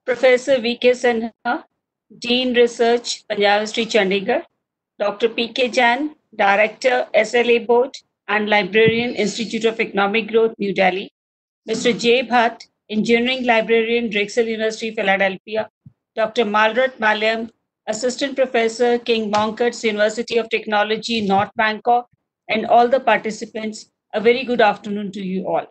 Professor V.K. Sinha, Dean Research, Punjab University, Chandigarh, Dr. P.K. Jain, Director, SLA Board and Librarian, Institute of Economic Growth, New Delhi, Mr. J. Bhatt, Engineering Librarian, Drexel University, Philadelphia, Dr. Maleerat Maliyaem, Assistant Professor, King Mongkut, University of Technology, North Bangkok, and all the participants, a very good afternoon to you all.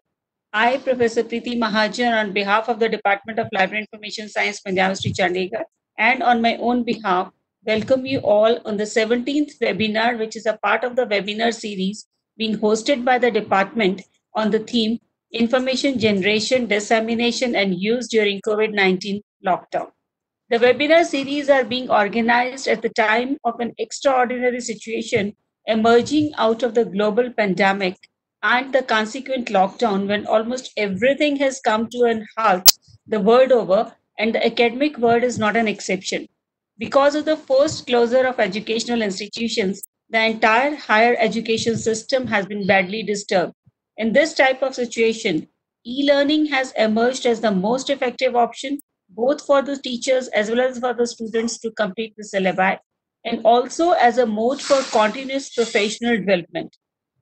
I, Professor Preeti Mahajan, on behalf of the Department of Library Information Science, Punjab University, Chandigarh, and on my own behalf, welcome you all on the 17th webinar, which is a part of the webinar series being hosted by the department on the theme Information Generation, Dissemination and Use during COVID-19 lockdown. The webinar series are being organized at the time of an extraordinary situation emerging out of the global pandemic and the consequent lockdown, when almost everything has come to an halt the world over, and the academic world is not an exception. Because of the forced closure of educational institutions, the entire higher education system has been badly disturbed. In this type of situation, e-learning has emerged as the most effective option, both for the teachers as well as for the students to complete the syllabi, and also as a mode for continuous professional development.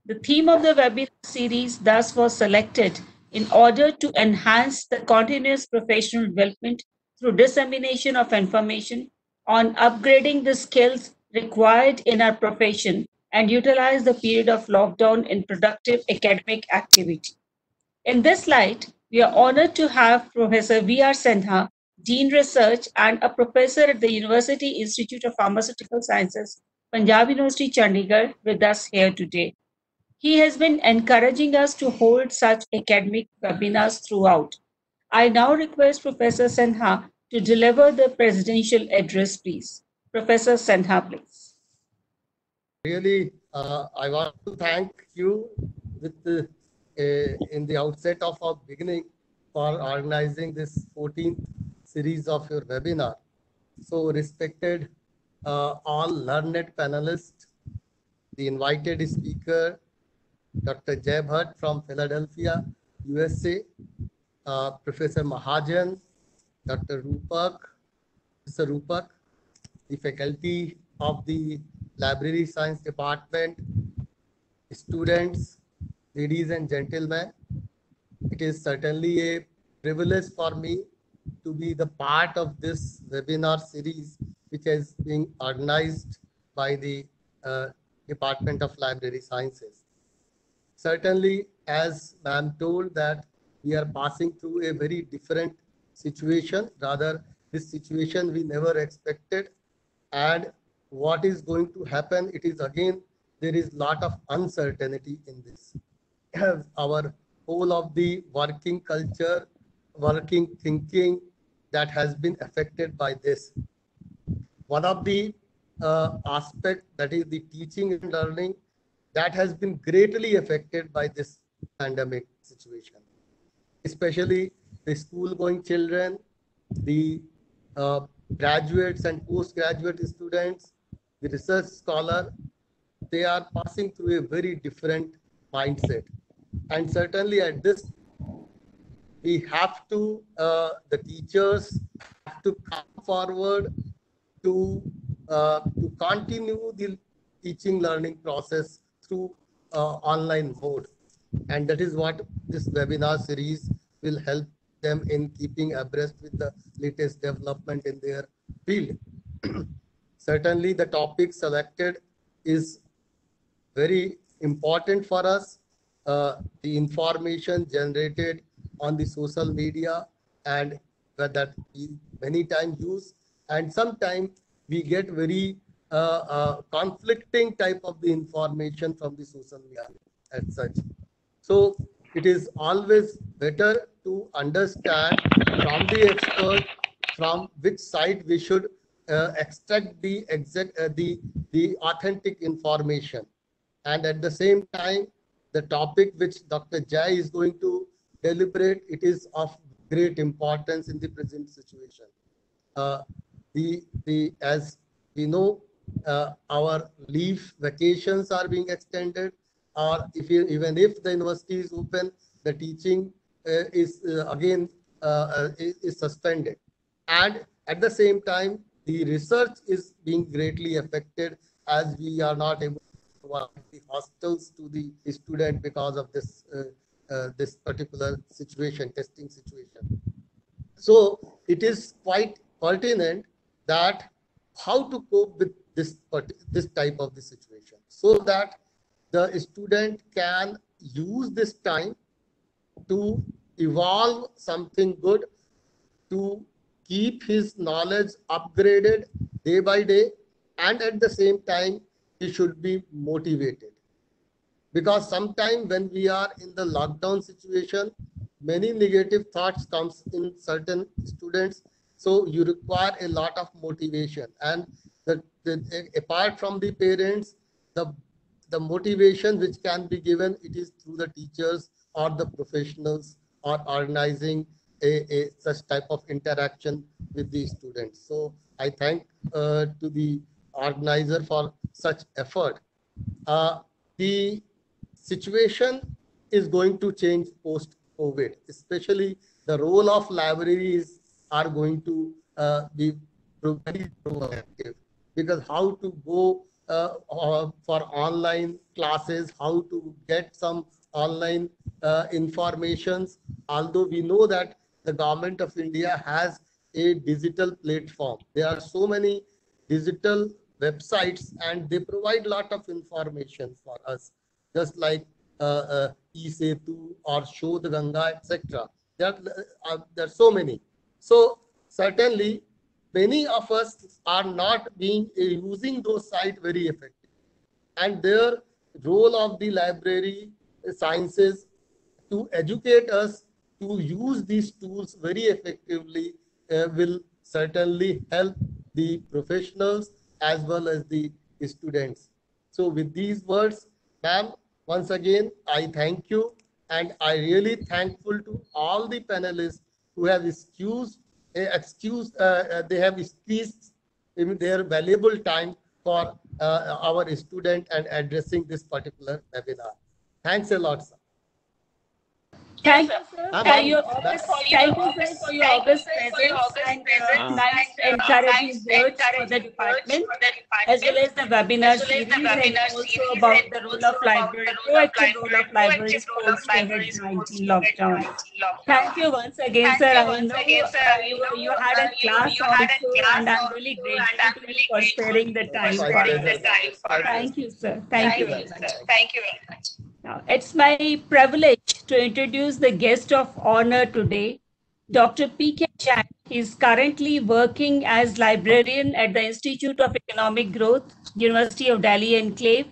The theme of the webinar series thus was selected in order to enhance the continuous professional development through dissemination of information on upgrading the skills required in our profession and utilize the period of lockdown in productive academic activity. In this light, we are honored to have Professor V.R. Sinha, Dean Research and a professor at the University Institute of Pharmaceutical Sciences, Punjab University, Chandigarh, with us here today. He has been encouraging us to hold such academic webinars throughout. I now request Professor Sinha to deliver the presidential address, please. Professor Sinha, please. Really, I want to thank you with in the outset of our beginning for organizing this 14th series of your webinar. So respected all learned panelists, the invited speaker, Dr. Jay Bhatt from Philadelphia, USA, Professor Mahajan, Dr. Rupak, Mr. Rupak, the faculty of the Library Science Department, students, ladies and gentlemen. It is certainly a privilege for me to be the part of this webinar series, which is being organized by the Department of Library Sciences. Certainly, as ma'am told, that we are passing through a very different situation. Rather, this situation we never expected. And what is going to happen, it is again, there is a lot of uncertainty in this. Our whole of the working culture, working thinking that has been affected by this. One of the aspect, that is the teaching and learning, that has been greatly affected by this pandemic situation, especially the school going children, the graduates and postgraduate students, the research scholar. They are passing through a very different mindset. And certainly at this, we have to, the teachers have to come forward to continue the teaching learning process through online mode. And that is what this webinar series will help them in keeping abreast with the latest development in their field. Certainly the topic selected is very important for us. The information generated on the social media, and that we many times use, and sometimes we get very conflicting type of the information from the social media as such. So it is always better to understand from the expert from which side we should extract the exact the authentic information. And at the same time, the topic which Dr. Jai is going to deliberate, it is of great importance in the present situation. As we know, our leave vacations are being extended, or even if the university is open, the teaching is again is suspended. And at the same time, the research is being greatly affected as we are not able to provide the hostels to the student because of this particular situation, testing situation. So it is quite pertinent that how to cope with this type of the situation so that the student can use this time to evolve something good, to keep his knowledge upgraded day by day, and at the same time he should be motivated, because sometimes when we are in the lockdown situation, many negative thoughts comes in certain students, so you require a lot of motivation. And apart from the parents, the the motivation which can be given, it is through the teachers or the professionals or organizing a such type of interaction with the students. So I thank to the organizer for such effort. The situation is going to change post-COVID, especially the role of libraries are going to be very proactive, because how to go for online classes, how to get some online informations. Although we know that the government of India has a digital platform, there are so many digital websites and they provide a lot of information for us, just like E-Setu or Shodh Ganga, etc. There are so many. So certainly many of us are not being using those sites very effectively, and their role of the library sciences to educate us to use these tools very effectively will certainly help the professionals as well as the students. So with these words, ma'am, once again, I thank you, and I really thankful to all the panelists who have they have squeezed their valuable time for our student and addressing this particular webinar. Thanks a lot, sir. Thank you, sir, for your august, thank you, sir, for your august presence and nice encouraging words for the department, as well as the webinar series, and also about the role of library, proactive role of libraries post COVID-19 lockdown. Thank you once again, sir. I know you had a class also, and I'm really grateful to you for sparing the time for us. Thank you, sir. Thank you very much. Now, it's my privilege to introduce the guest of honor today, Dr. P.K. Jain. He is currently working as librarian at the Institute of Economic Growth, University of Delhi Enclave.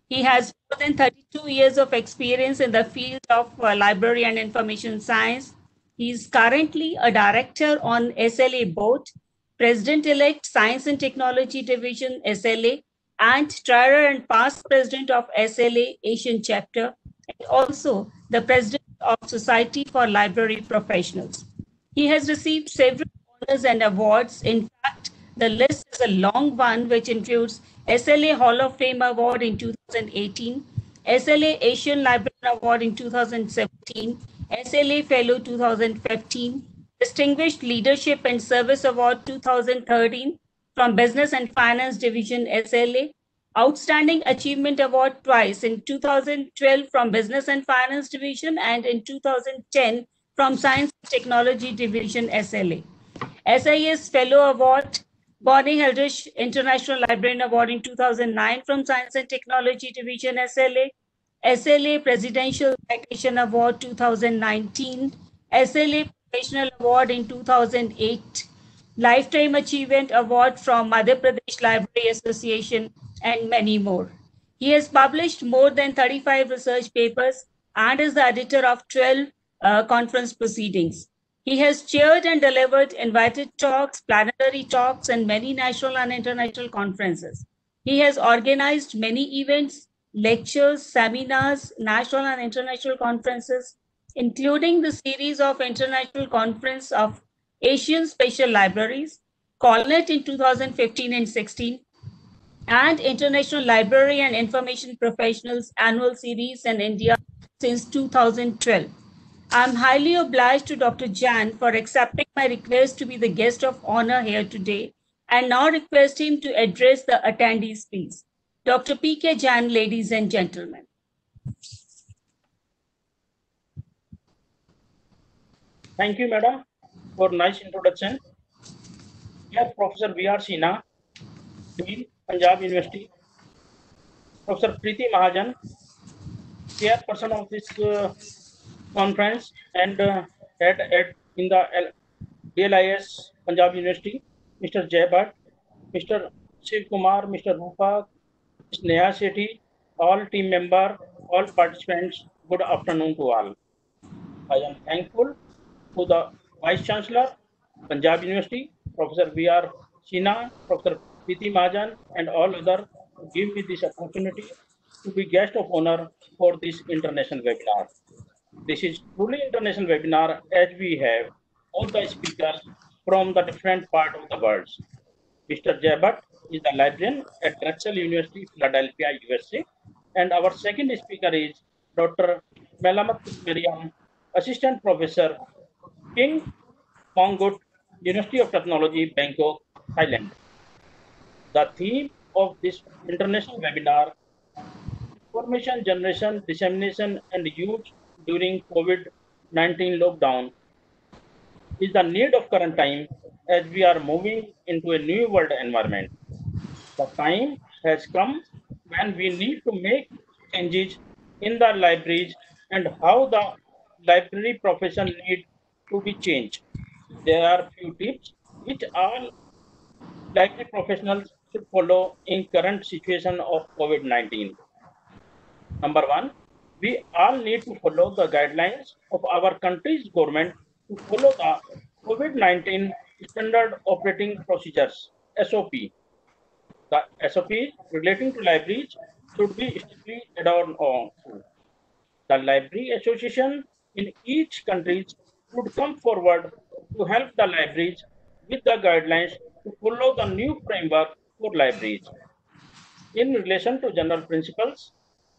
He has more than 32 years of experience in the field of library and information science. He is currently a director on SLA board, President-elect Science and Technology Division, SLA, and Treasurer and past President of SLA Asian Chapter, and also the President of Society for Library Professionals. He has received several honors and awards. In fact, the list is a long one, which includes SLA Hall of Fame Award in 2018, SLA Asian Librarian Award in 2017, SLA Fellow 2015, Distinguished Leadership and Service Award 2013 from Business and Finance Division SLA, Outstanding Achievement Award twice, in 2012 from Business and Finance Division and in 2010 from Science and Technology Division SLA. SIS Fellow Award, Bonnie Heldrich International Librarian Award in 2009 from Science and Technology Division SLA, SLA Presidential Citation Award 2019, SLA Professional Award in 2008, Lifetime Achievement Award from Madhya Pradesh Library Association, and many more. He has published more than 35 research papers and is the editor of 12 conference proceedings. He has chaired and delivered invited talks, plenary talks, and many national and international conferences. He has organized many events, lectures, seminars, national and international conferences, including the series of International Conference of Asian Special Libraries, COLNET in 2015 and 16, and International Library and Information Professionals Annual Series in India since 2012. I'm highly obliged to Dr. Jan for accepting my request to be the guest of honor here today and now request him to address the attendees, please. Dr. P.K. Jan, ladies and gentlemen. Thank you, madam, for nice introduction. Dear Professor V.R. Sinha, Dean, Punjab University, Professor Preeti Mahajan, chairperson of this conference and head in the DLIS, Punjab University, Mr. Jay Bhatt, Mr. Shiv Kumar, Mr. Rupa, Ms. Neha Sethi, all team members, all participants, good afternoon to all. I am thankful to the Vice Chancellor, Punjab University, Professor V.R. Sinha, Professor Preeti Mahajan, and all others to give me this opportunity to be guest of honor for this international webinar. This is truly international webinar as we have all the speakers from the different part of the world. Mr. Jay Bhatt is the librarian at Drexel University, Philadelphia, USA. And our second speaker is Dr. Maleerat Maliyaem, Assistant Professor, King Mongkut, University of Technology, Bangkok, Thailand. The theme of this international webinar, information generation, dissemination, and use during COVID-19 lockdown, is the need of current time as we are moving into a new world environment. The time has come when we need to make changes in the libraries and how the library profession needs to be changed. There are few tips which all library professionals should follow in current situation of COVID-19. Number one, we all need to follow the guidelines of our country's government to follow the COVID-19 standard operating procedures, SOP. The SOPs relating to libraries should be strictly adhered on. The library association in each country should come forward to help the libraries with the guidelines to follow the new framework for libraries. In relation to general principles,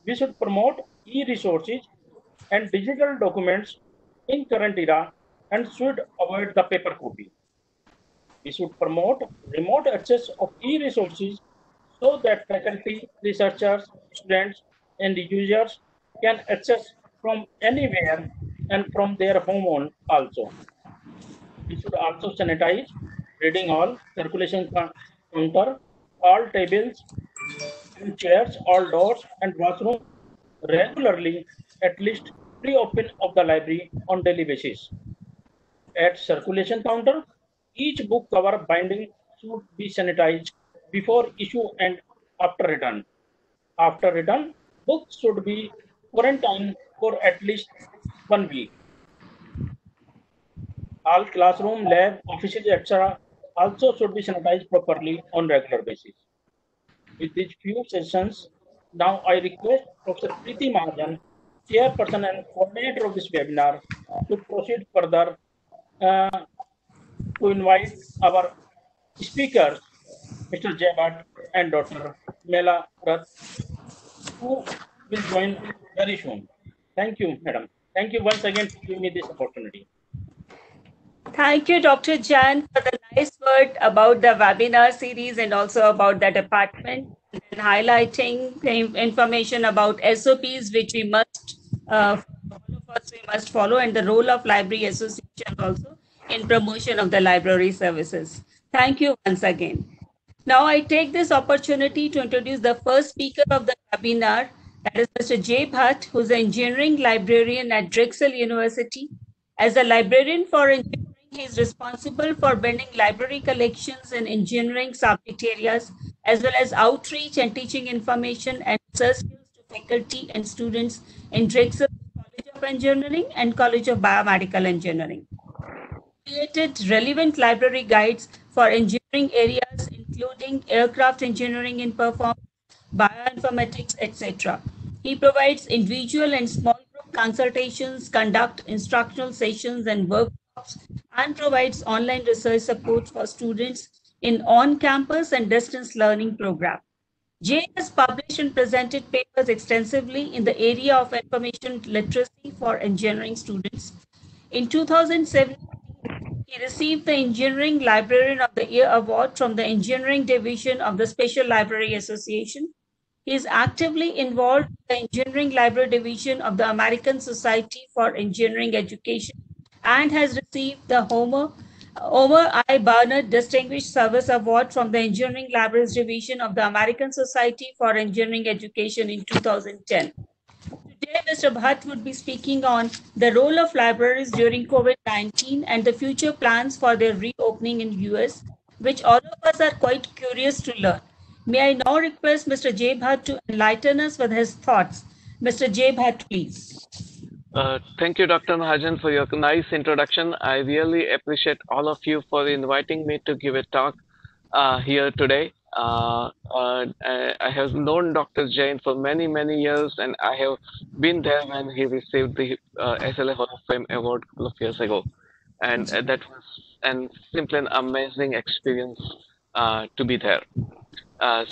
we should promote e-resources and digital documents in current era and should avoid the paper copy. We should promote remote access of e-resources so that faculty, researchers, students, and users can access from anywhere and from their home also. We should also sanitize reading hall, circulation counter, all tables and chairs, all doors and washroom regularly, at least pre-open of the library on daily basis. At circulation counter, each book cover binding should be sanitized before issue and after return. After return, books should be quarantined for at least 1 week. All classroom, lab, offices, etc. also should be sanitized properly on regular basis. With these few sessions, now I request Professor Preeti Mahajan, chairperson and coordinator of this webinar, to proceed further to invite our speakers, Mr. Jay Bhatt and Dr. Maleerat, who will join very soon. Thank you, madam. Thank you once again for giving me this opportunity. Thank you, Dr. Jan, for the nice word about the webinar series and also about the department, and highlighting the information about SOPs, which we must follow, and the role of library association also in promotion of the library services. Thank you once again. Now I take this opportunity to introduce the first speaker of the webinar, that is Mr. Jay Bhatt, who is an engineering librarian at Drexel University. As a librarian for engineering, he is responsible for building library collections in engineering subject areas, as well as outreach and teaching information and research skills to faculty and students in Drexel College of Engineering and College of Biomedical Engineering. Created relevant library guides for engineering areas, including aircraft engineering and performance, bioinformatics, etc. He provides individual and small group consultations, conduct instructional sessions and workshops, and provides online research support for students in on-campus and distance learning programs. Jay has published and presented papers extensively in the area of information literacy for engineering students, In 2017, he received the Engineering Librarian of the Year award from the Engineering Division of the Special Library Association. He is actively involved in the Engineering Library Division of the American Society for Engineering Education and has received the Homer I. Barnett Distinguished Service Award from the Engineering Libraries Division of the American Society for Engineering Education in 2010. Today, Mr. Bhatt would be speaking on the role of libraries during COVID-19 and the future plans for their reopening in US, which all of us are quite curious to learn. May I now request Mr. J. Bhatt to enlighten us with his thoughts. Mr. J. Bhatt, please. Thank you, Dr. Mahajan, for your nice introduction. I really appreciate all of you for inviting me to give a talk here today. I have known Dr. Jain for many, many years, and I have been there when he received the SLA Hall of Fame award a couple of years ago. And that was simply an amazing experience to be there.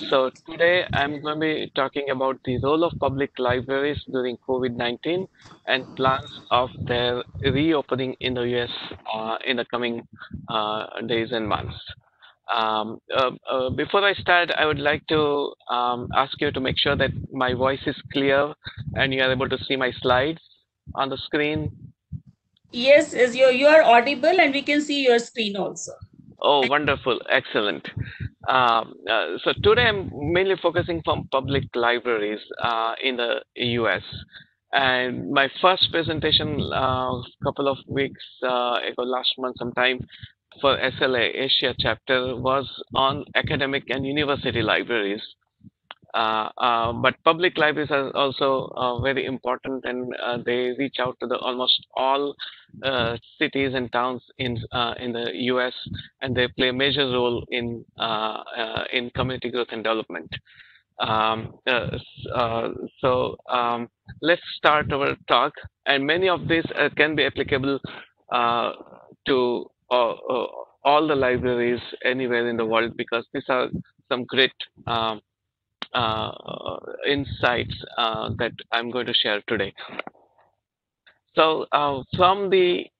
So today I'm going to be talking about the role of public libraries during COVID-19 and plans of their reopening in the US in the coming days and months. Before I start, I would like to ask you to make sure that my voice is clear and you are able to see my slides on the screen. Yes, you are audible and we can see your screen also. Oh, wonderful. Excellent. So today I'm mainly focusing on public libraries in the US. And my first presentation a couple of weeks ago, last month sometime, for SLA Asia chapter was on academic and university libraries. But public libraries are also very important, and they reach out to almost all cities and towns in the U.S. and they play a major role in community growth and development. Let's start our talk, and many of these can be applicable to all the libraries anywhere in the world, because these are some great insights that I'm going to share today. So from the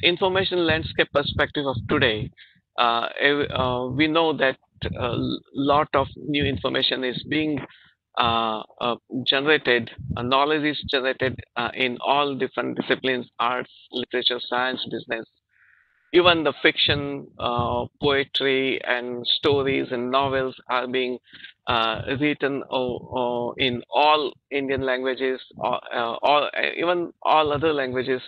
information landscape perspective of today, we know that a lot of new information is being generated, knowledge is generated in all different disciplines: arts, literature, science, business. Even the fiction, poetry, and stories and novels are being written in all Indian languages, even all other languages.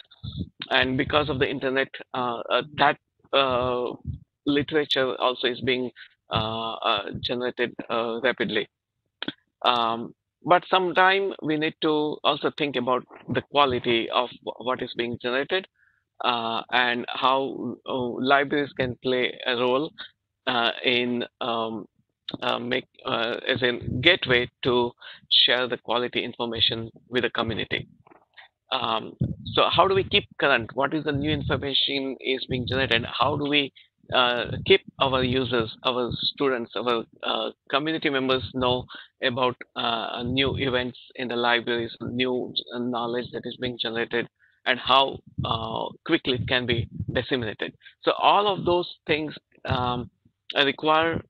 And because of the internet, that literature also is being generated rapidly. But sometime we need to also think about the quality of what is being generated. And how libraries can play a role in as a gateway to share the quality information with the community. So how do we keep current? What is the new information is being generated? How do we keep our users, our students, our community members know about new events in the libraries, new knowledge that is being generated, and how quickly it can be disseminated? So all of those things require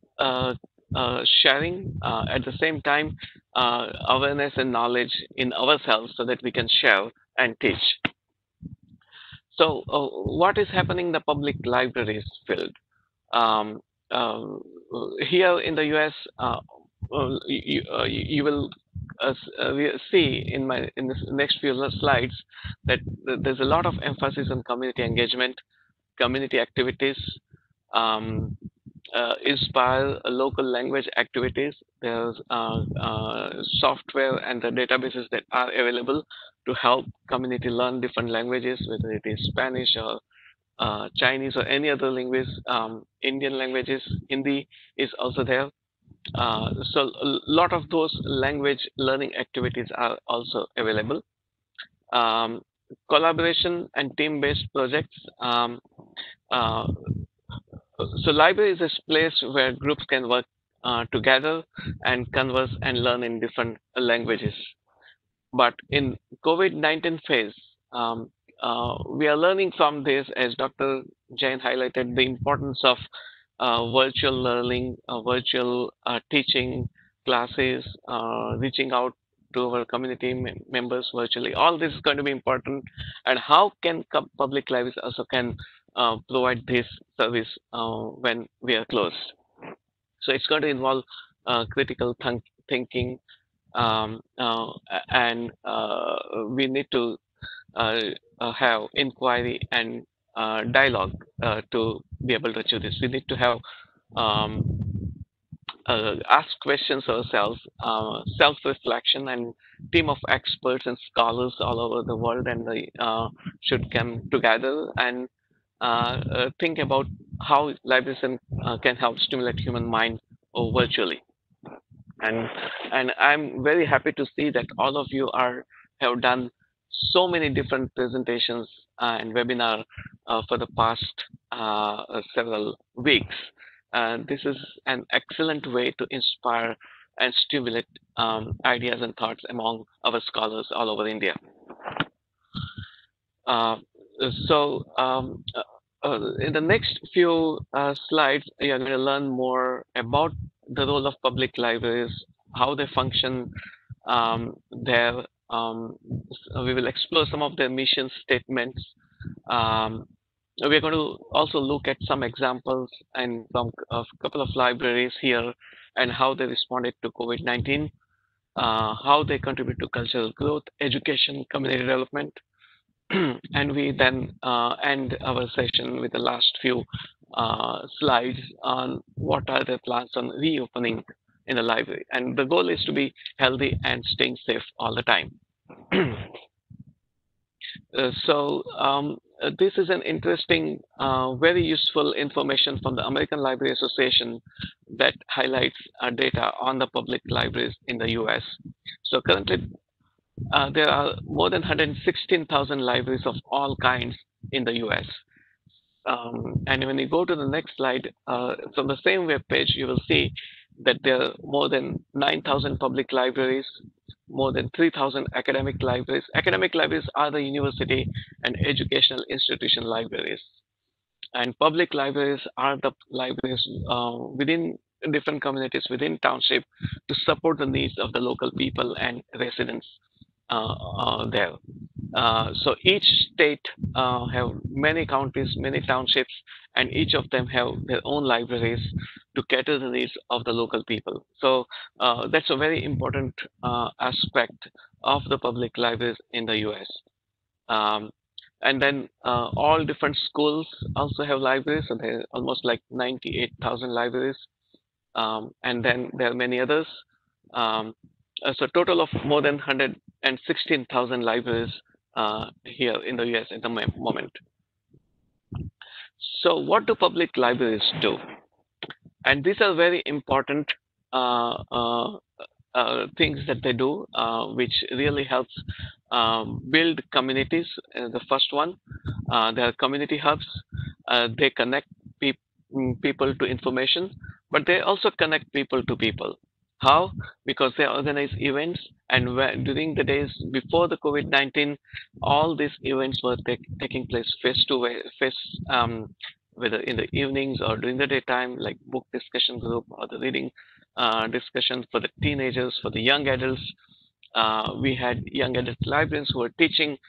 sharing, at the same time awareness and knowledge in ourselves, so that we can share and teach. So what is happening in the public libraries field? Here in the US, you will see in this next few slides that there's a lot of emphasis on community engagement, community activities, inspire local language activities. There's software and the databases that are available to help community learn different languages, whether it is Spanish or Chinese or any other language. Indian languages, Hindi is also there. So a lot of those language learning activities are also available. Collaboration and team-based projects. So library is a place where groups can work together and converse and learn in different languages. But in COVID-19 phase, we are learning from this, as Dr. Jain highlighted, the importance of virtual learning, virtual teaching classes, reaching out to our community members virtually. All this is going to be important. And how can public libraries also can provide this service when we are closed? So it's going to involve critical thinking, and we need to have inquiry and dialogue to be able to achieve this. We need to have ask questions ourselves, self-reflection, and team of experts and scholars all over the world, and they should come together and think about how libraries can help stimulate human mind virtually. And I'm very happy to see that all of you have done so many different presentations and webinar for the past several weeks. This is an excellent way to inspire and stimulate ideas and thoughts among our scholars all over India. In the next few slides, you're going to learn more about the role of public libraries, how they function there. We will explore some of their mission statements. We're going to also look at some examples and from a couple of libraries here and how they responded to COVID-19, how they contribute to cultural growth, education, community development. And we then end our session with the last few slides on what are their plans on reopening in the library. And the goal is to be healthy and staying safe all the time. This is an interesting, very useful information from the American Library Association that highlights data on the public libraries in the US. So currently, there are more than 116,000 libraries of all kinds in the US. And when you go to the next slide, from the same web page, you will see that there are more than 9,000 public libraries, more than 3,000 academic libraries. Academic libraries are the university and educational institution libraries. And public libraries are the libraries within different communities, within township, to support the needs of the local people and residents there. So each state have many counties, many townships, and each of them have their own libraries to cater the needs of the local people. So that's a very important aspect of the public libraries in the US. And then all different schools also have libraries, so there are almost like 98,000 libraries. And then there are many others. So total of more than 116,000 libraries here in the US at the moment. So what do public libraries do? And these are very important things that they do, which really helps build communities. The first one, they are community hubs. They connect people to information, but they also connect people to people. How? Because they organize events, and during the days before the COVID-19, all these events were taking place face to face, whether in the evenings or during the daytime, like book discussion group or the reading discussion for the teenagers, for the young adults. We had young adult librarians who were teaching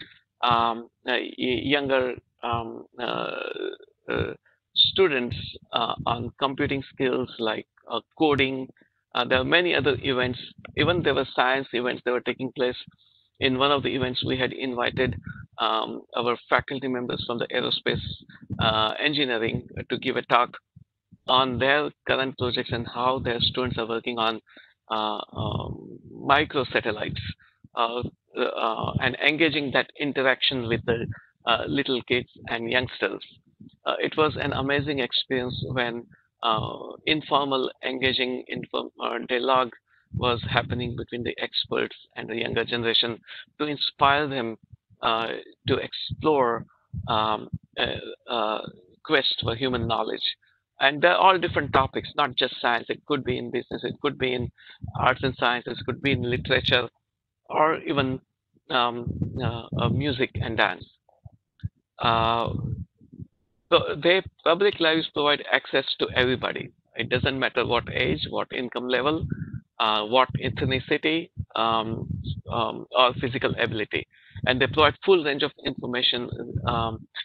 younger students on computing skills like coding. There are many other events. Even there were science events that were taking place. In one of the events, we had invited our faculty members from the aerospace engineering to give a talk on their current projects and how their students are working on micro satellites and engaging that interaction with the little kids and youngsters. It was an amazing experience when informal engaging dialogue was happening between the experts and the younger generation to inspire them to explore quest for human knowledge. And they're all different topics, not just science. It could be in business, it could be in arts and sciences, it could be in literature, or even music and dance. Uh, so public libraries provide access to everybody. It doesn't matter what age, what income level, what ethnicity, or physical ability, and they provide full range of information,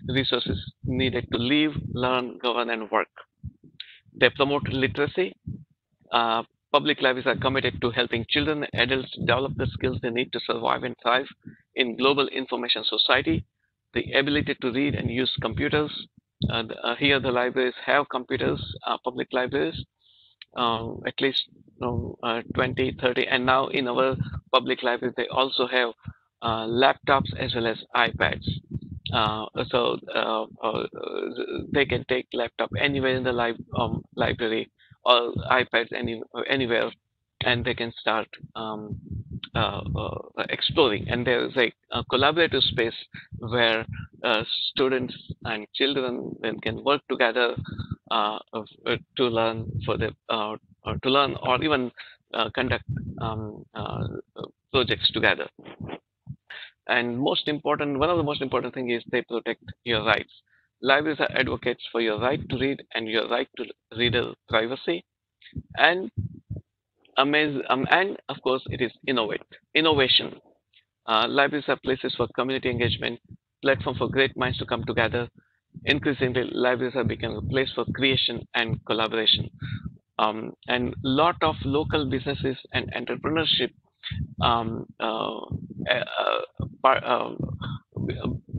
resources needed to live, learn, govern, and work. They promote literacy. Uh, Public libraries are committed to helping children and adults develop the skills they need to survive and thrive in global information society. The ability to read and use computers. Here, the libraries have computers, public libraries, at least 20, 30, and now in our public library, they also have laptops as well as iPads. They can take laptop anywhere in the library or iPads anywhere, and they can start exploring. And there is a collaborative space where students and children then can work together to learn to learn or even conduct projects together. And most important, one of the most important thing is they protect your rights. Libraries are advocates for your right to read and your right to reader privacy. And and of course, it is innovation. Libraries are places for community engagement, platform for great minds to come together. Increasingly, libraries have become a place for creation and collaboration. And lot of local businesses and entrepreneurship um, uh,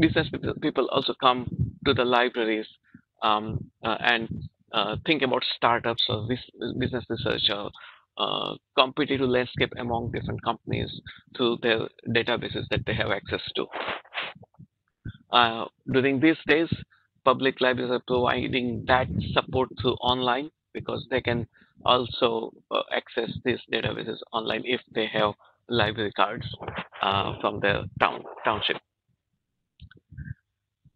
business people also come to the libraries and think about startups or business research or competitive landscape among different companies through their databases that they have access to. During these days, public libraries are providing that support through online because they can also access these databases online if they have library cards from their township.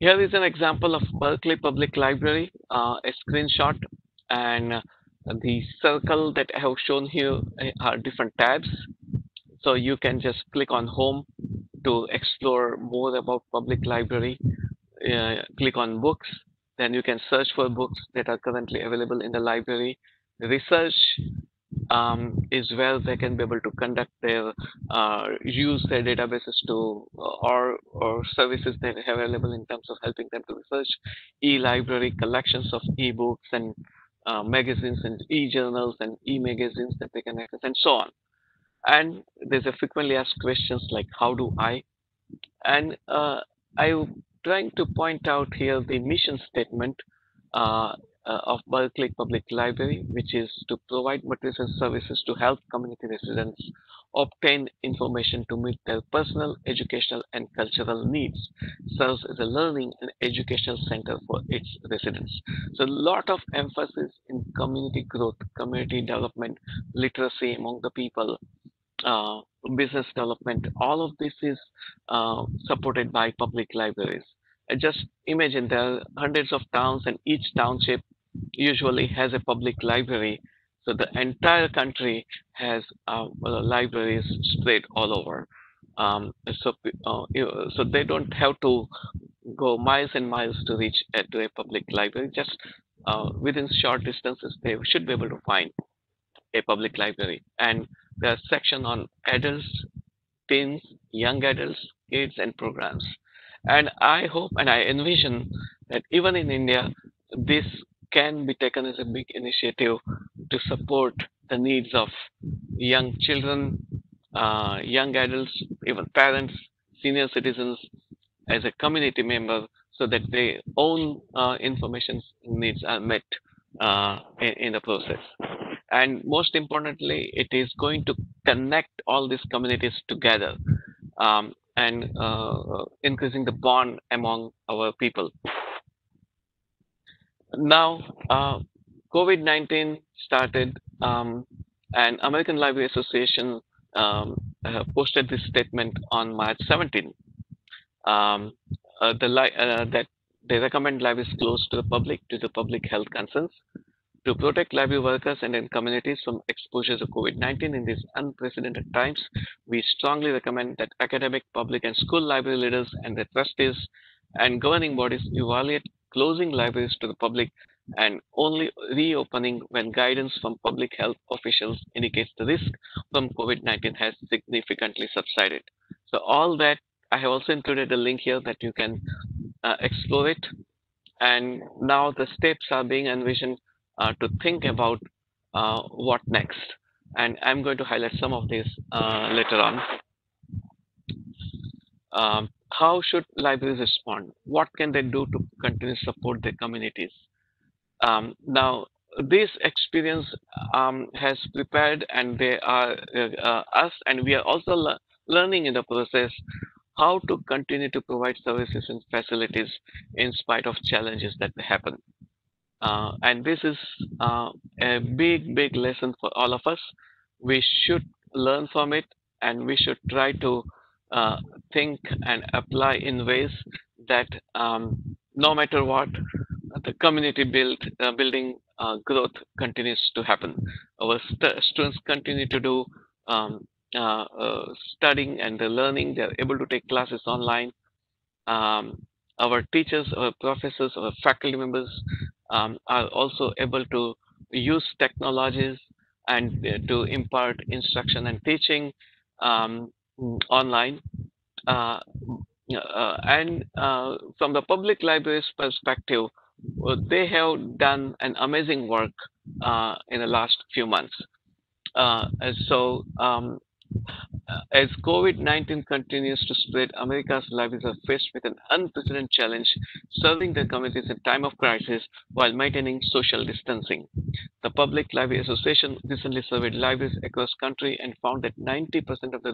Here is an example of Berkeley Public Library, a screenshot, and the circle that I have shown here are different tabs. So you can just click on Home to explore more about public library. Click on Books, then you can search for books that are currently available in the library. Research is where they can be able to conduct their use their databases to or services that they have available in terms of helping them to research. E-library, collections of e-books and magazines and e-journals and e-magazines that they can access, and so on. And there's a frequently asked questions like how do I, and I'm trying to point out here the mission statement of Berkeley Public Library, which is to provide materials and services to help community residents obtain information to meet their personal, educational, and cultural needs. Serves as a learning and educational center for its residents. So, a lot of emphasis in community growth, community development, literacy among the people, uh, business development. All of this is supported by public libraries. Just imagine there are hundreds of towns, and each township usually has a public library. So the entire country has libraries spread all over. So they don't have to go miles and miles to reach to a public library. Just within short distances, they should be able to find a public library. And there's a section on adults, teens, young adults, kids, and programs. And I hope and I envision that even in India, this can be taken as a big initiative to support the needs of young children, young adults, even parents, senior citizens as a community member so that their own information needs are met in the process. And most importantly, it is going to connect all these communities together and increasing the bond among our people. Now, COVID-19 started, and American Library Association posted this statement on March 17. That they recommend libraries closed to the public due to public health concerns. To protect library workers and communities from exposure to COVID-19 in these unprecedented times, we strongly recommend that academic, public, and school library leaders and their trustees and governing bodies evaluate closing libraries to the public and only reopening when guidance from public health officials indicates the risk from COVID-19 has significantly subsided. So all that, I have also included a link here that you can explore it. And now the steps are being envisioned to think about what next. And I'm going to highlight some of these later on. How should libraries respond? What can they do to continue to support their communities? Now, this experience has prepared, and they are us, and we are also learning in the process how to continue to provide services and facilities in spite of challenges that happen. And this is a big lesson for all of us. We should learn from it, and we should try to think and apply in ways that no matter what, the community building growth continues to happen. Our students continue to do studying and learning. They are able to take classes online. Our teachers, our professors, our faculty members are also able to use technologies and to impart instruction and teaching online. And from the public libraries perspective, they have done an amazing work in the last few months. As COVID-19 continues to spread, America's libraries are faced with an unprecedented challenge serving their communities in time of crisis while maintaining social distancing. The Public Library Association recently surveyed libraries across the country and found that 90% of the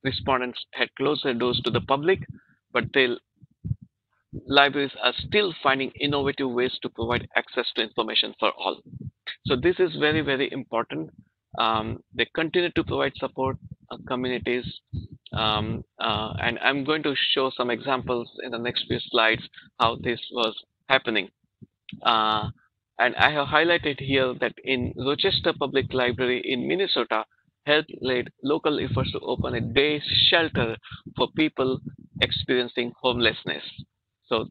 respondents had closed their doors to the public, but their libraries are still finding innovative ways to provide access to information for all. So this is very important. They continue to provide support communities, and I'm going to show some examples in the next few slides how this was happening. And I have highlighted here that in Rochester Public Library in Minnesota, helped led local efforts to open a day shelter for people experiencing homelessness. So,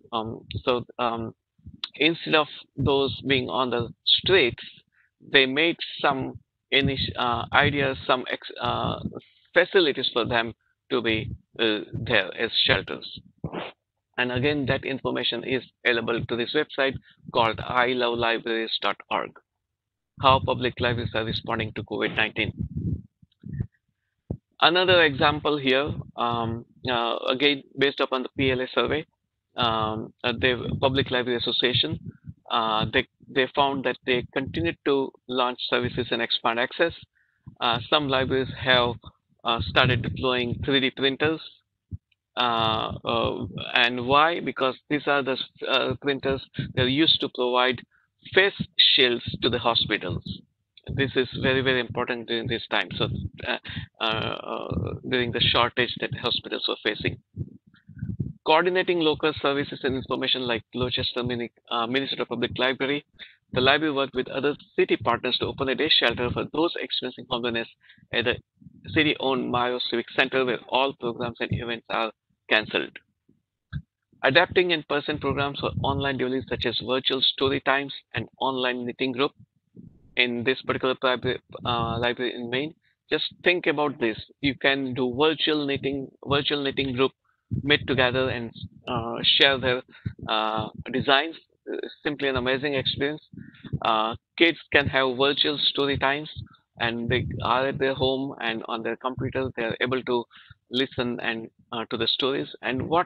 instead of those being on the streets, they made some ideas, some facilities for them to be there as shelters. And again, that information is available to this website called ilovelibraries.org. How public libraries are responding to COVID-19. Another example here, again based upon the PLA survey, the Public Library Association, they found that they continued to launch services and expand access. Some libraries have started deploying 3D printers. And why? Because these are the printers that are used to provide face shields to the hospitals. This is very important during this time. So during the shortage that hospitals were facing. Coordinating local services and information like Rochester, Minnesota Public Library, the library worked with other city partners to open a day shelter for those experiencing homelessness at the city-owned Mayo Civic Center, where all programs and events are cancelled. Adapting in-person programs for online DLIS such as virtual story times and online knitting group. In this particular library in Maine, just think about this. You can do virtual knitting group, meet together and share their designs. Simply an amazing experience. Kids can have virtual story times, and they are at their home and on their computer. They are able to listen and to the stories. And and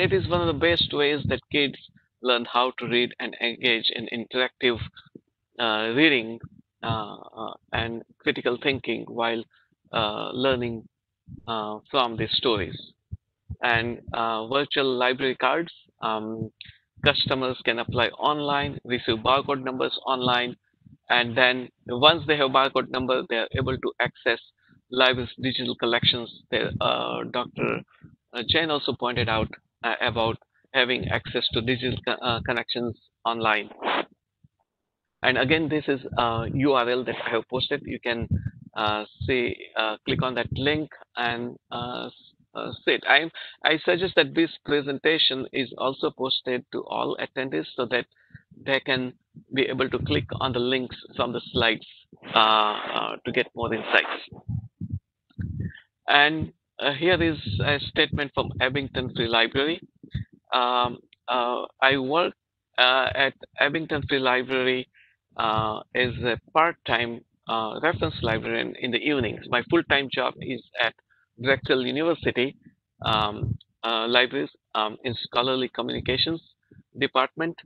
it is one of the best ways that kids learn how to read and engage in interactive reading and critical thinking while learning from these stories. And virtual library cards, customers can apply online, receive barcode numbers online, and then once they have barcode number, they are able to access library's digital collections. Dr. Jain also pointed out about having access to digital connections online. And again, this is a URL that I have posted. You can click on that link and sit. I suggest that this presentation is also posted to all attendees so that they can be able to click on the links from the slides to get more insights. And here is a statement from Abington Free Library. I work at Abington Free Library as a part-time reference librarian in the evenings. My full-time job is at Drexel University Libraries in Scholarly Communications Department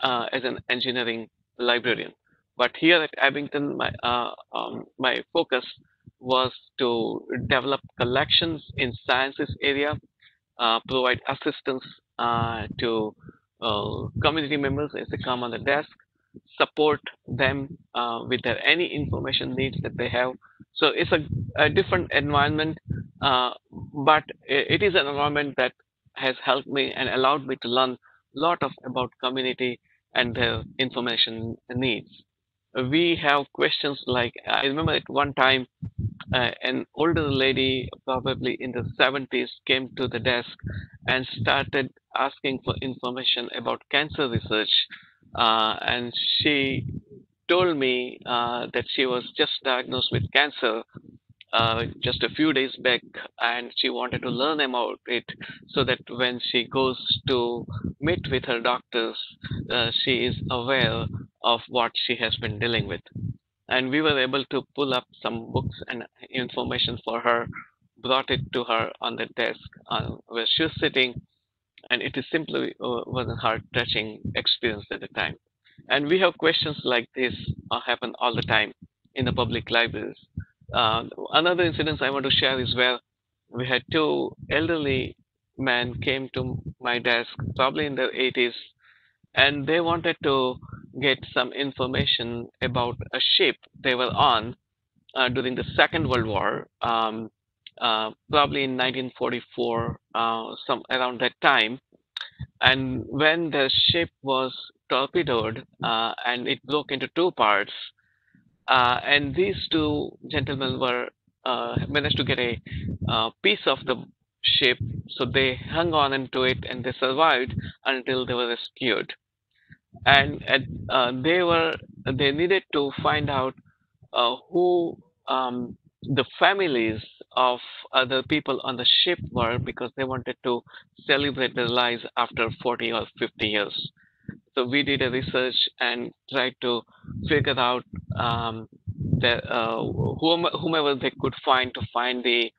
as an engineering librarian. But here at Abington, my focus was to develop collections in sciences area, provide assistance to community members as they come on the desk, support them with their any information needs that they have. So it's a different environment, but it is an environment that has helped me and allowed me to learn a lot about community and their information needs. We have questions like, I remember at one time an older lady, probably in the 70s, came to the desk and started asking for information about cancer research. And she told me that she was just diagnosed with cancer just a few days back, and she wanted to learn about it so that when she goes to meet with her doctors, she is aware of what she has been dealing with. And we were able to pull up some books and information for her, brought it to her on the desk where she was sitting, and it is simply was a heart-touching experience at the time. And we have questions like this happen all the time in the public libraries. Another incident I want to share is where we had two elderly men came to my desk, probably in their 80s, and they wanted to get some information about a ship they were on during the Second World War, probably in 1944, some around that time. And when the ship was torpedoed and it broke into two parts, and these two gentlemen were managed to get a piece of the ship, so they hung on into it and they survived until they were rescued. And they needed to find out who the families of other people on the ship were, because they wanted to celebrate their lives after 40 or 50 years. So we did a research and tried to figure out whomever they could find to find the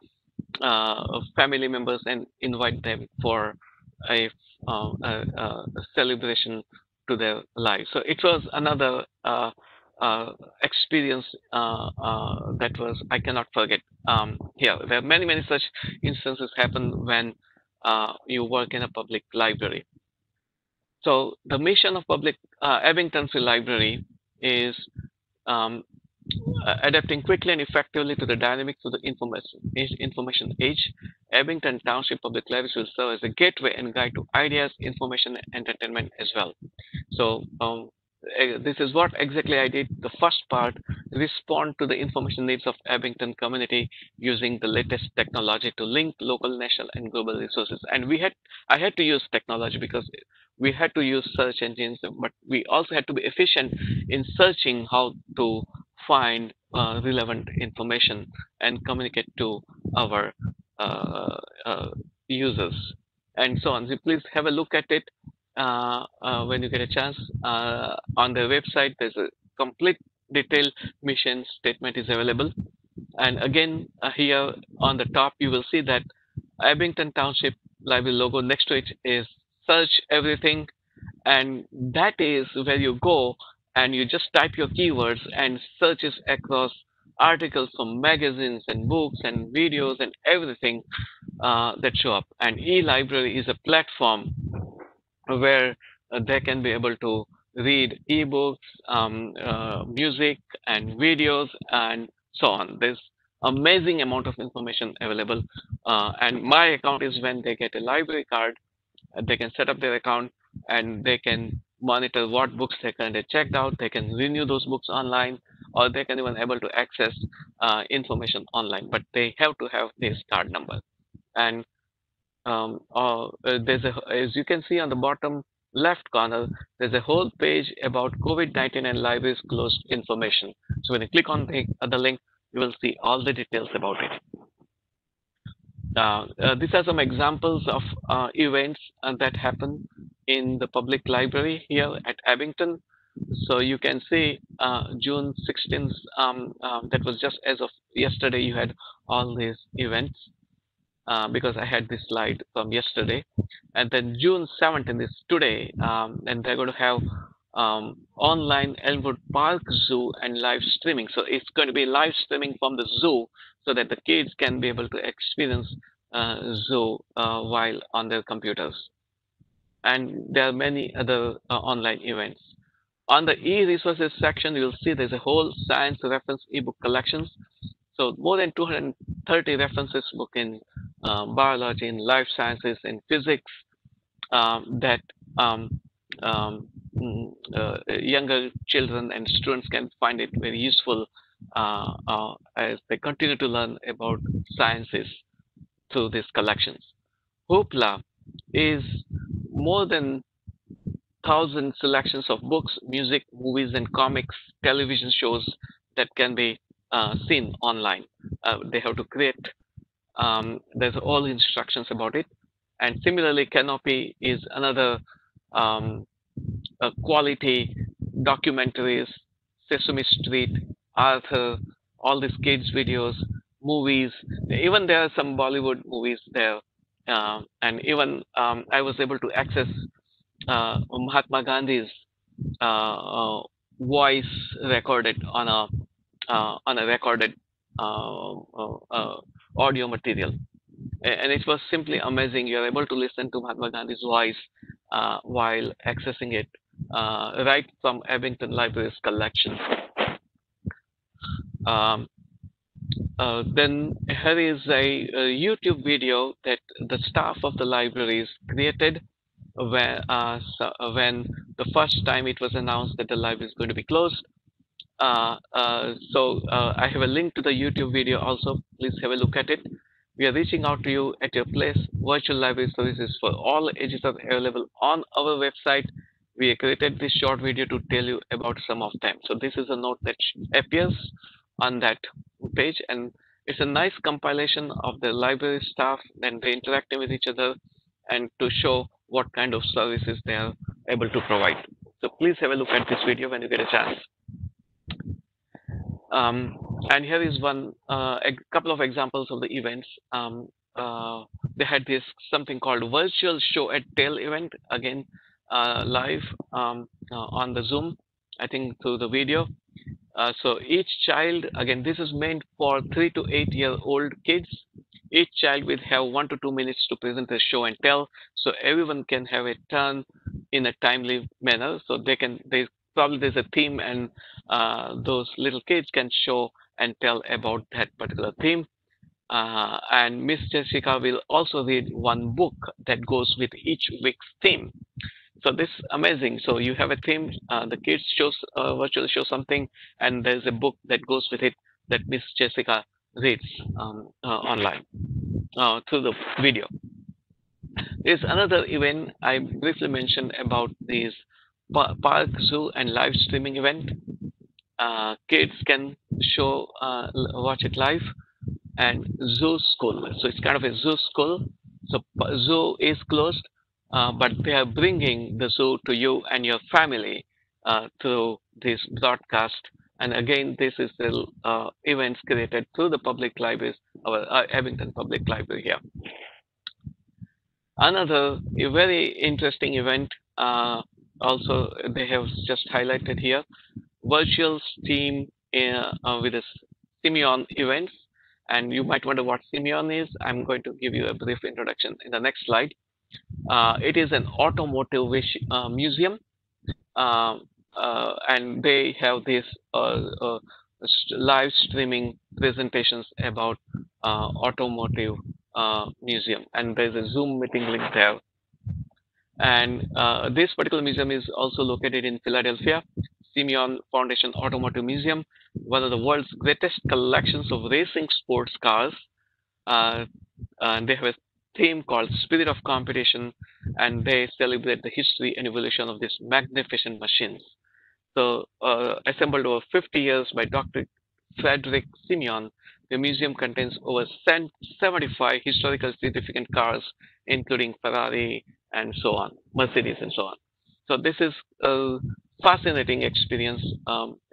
family members and invite them for a celebration to their lives. So it was another experience that was I cannot forget. Here, there are many such instances happen when you work in a public library. So the mission of Abington Free Library is adapting quickly and effectively to the dynamics of the information age. Abington Township Public Libraries will serve as a gateway and guide to ideas, information, and entertainment as well. So this is what exactly I did. The first part, respond to the information needs of Abington community using the latest technology to link local, national, and global resources. And I had to use technology because we had to use search engines, but we also had to be efficient in searching how to find relevant information and communicate to our users and so on. So please have a look at it when you get a chance. On the website, there's a complete detailed mission statement is available. And again, here on the top, you will see that Abington Township Library logo. Next to it is search everything, and that is where you go and you just type your keywords and searches across articles from magazines and books and videos and everything that show up. And e-library is a platform where they can be able to read ebooks, music, and videos, and so on. There's amazing amount of information available. And my account is when they get a library card, they can set up their account and they can monitor what books they can checked out. They can renew those books online, or they can even able to access information online. But they have to have this card number. And there's as you can see on the bottom left corner, there's a whole page about COVID-19 and libraries closed information. So when you click on the link, you will see all the details about it. These are some examples of events that happen in the public library here at Abington. So you can see June 16th, that was just as of yesterday, you had all these events. Because I had this slide from yesterday. And then June 17th is today, and they're going to have online Elmwood Park Zoo and live streaming. So it's going to be live streaming from the zoo so that the kids can be able to experience zoo while on their computers. And there are many other online events. On the e-resources section, you'll see there's a whole science reference ebook collections. So more than 230 references book in biology, in life sciences, in physics that younger children and students can find it very useful as they continue to learn about sciences through these collections. Hoopla is more than 1,000 selections of books, music, movies, and comics, television shows that can be seen online. They have to create. There's all instructions about it. And similarly, Canopy is another quality documentaries, Sesame Street, Arthur, all these kids videos, movies. Even there are some Bollywood movies there. And even I was able to access Mahatma Gandhi's voice recorded on a recorded audio material, and it was simply amazing. You are able to listen to Mahatma Gandhi's voice while accessing it right from Abington Library's collection. Then here is a YouTube video that the staff of the libraries created when the first time it was announced that the library is going to be closed. So I have a link to the YouTube video also. Please have a look at it. We are reaching out to you at your place. Virtual library services for all ages are available on our website. We created this short video to tell you about some of them. So this is a note that appears on that page, and it's a nice compilation of the library staff and they interacting with each other and to show what kind of services they are able to provide. So please have a look at this video when you get a chance. And here is a couple of examples of the events. They had this something called virtual show and tell event, again live on the Zoom, I think through the video. So each child, again, this is meant for 3 to 8 year old kids. Each child will have 1 to 2 minutes to present a show and tell, so everyone can have a turn in a timely manner. So there's a theme, and those little kids can show and tell about that particular theme. And Miss Jessica will also read one book that goes with each week's theme. So this is amazing. So you have a theme, the kids virtually show something, and there's a book that goes with it that Miss Jessica reads online through the video. There's another event I briefly mentioned about these park, zoo, and live streaming event. Kids can watch it live, and zoo school. So it's kind of a zoo school. So zoo is closed, but they are bringing the zoo to you and your family through this broadcast. And again, this is the events created through the public libraries, our Abington Public Library here. Another very interesting event, also they have just highlighted here, virtual STEAM with the Simeon events. And you might wonder what Simeon is. I'm going to give you a brief introduction in the next slide. It is an automotive museum, and they have this live streaming presentations about automotive museum, and there's a Zoom meeting link there. And this particular museum is also located in Philadelphia. Simeon Foundation Automotive Museum, one of the world's greatest collections of racing sports cars. And they have a theme called Spirit of Competition, and they celebrate the history and evolution of these magnificent machines. So, assembled over 50 years by Dr. Frederick Simeon, the museum contains over 75 historical significant cars, including Ferrari and so on, Mercedes and so on. So this is a fascinating experience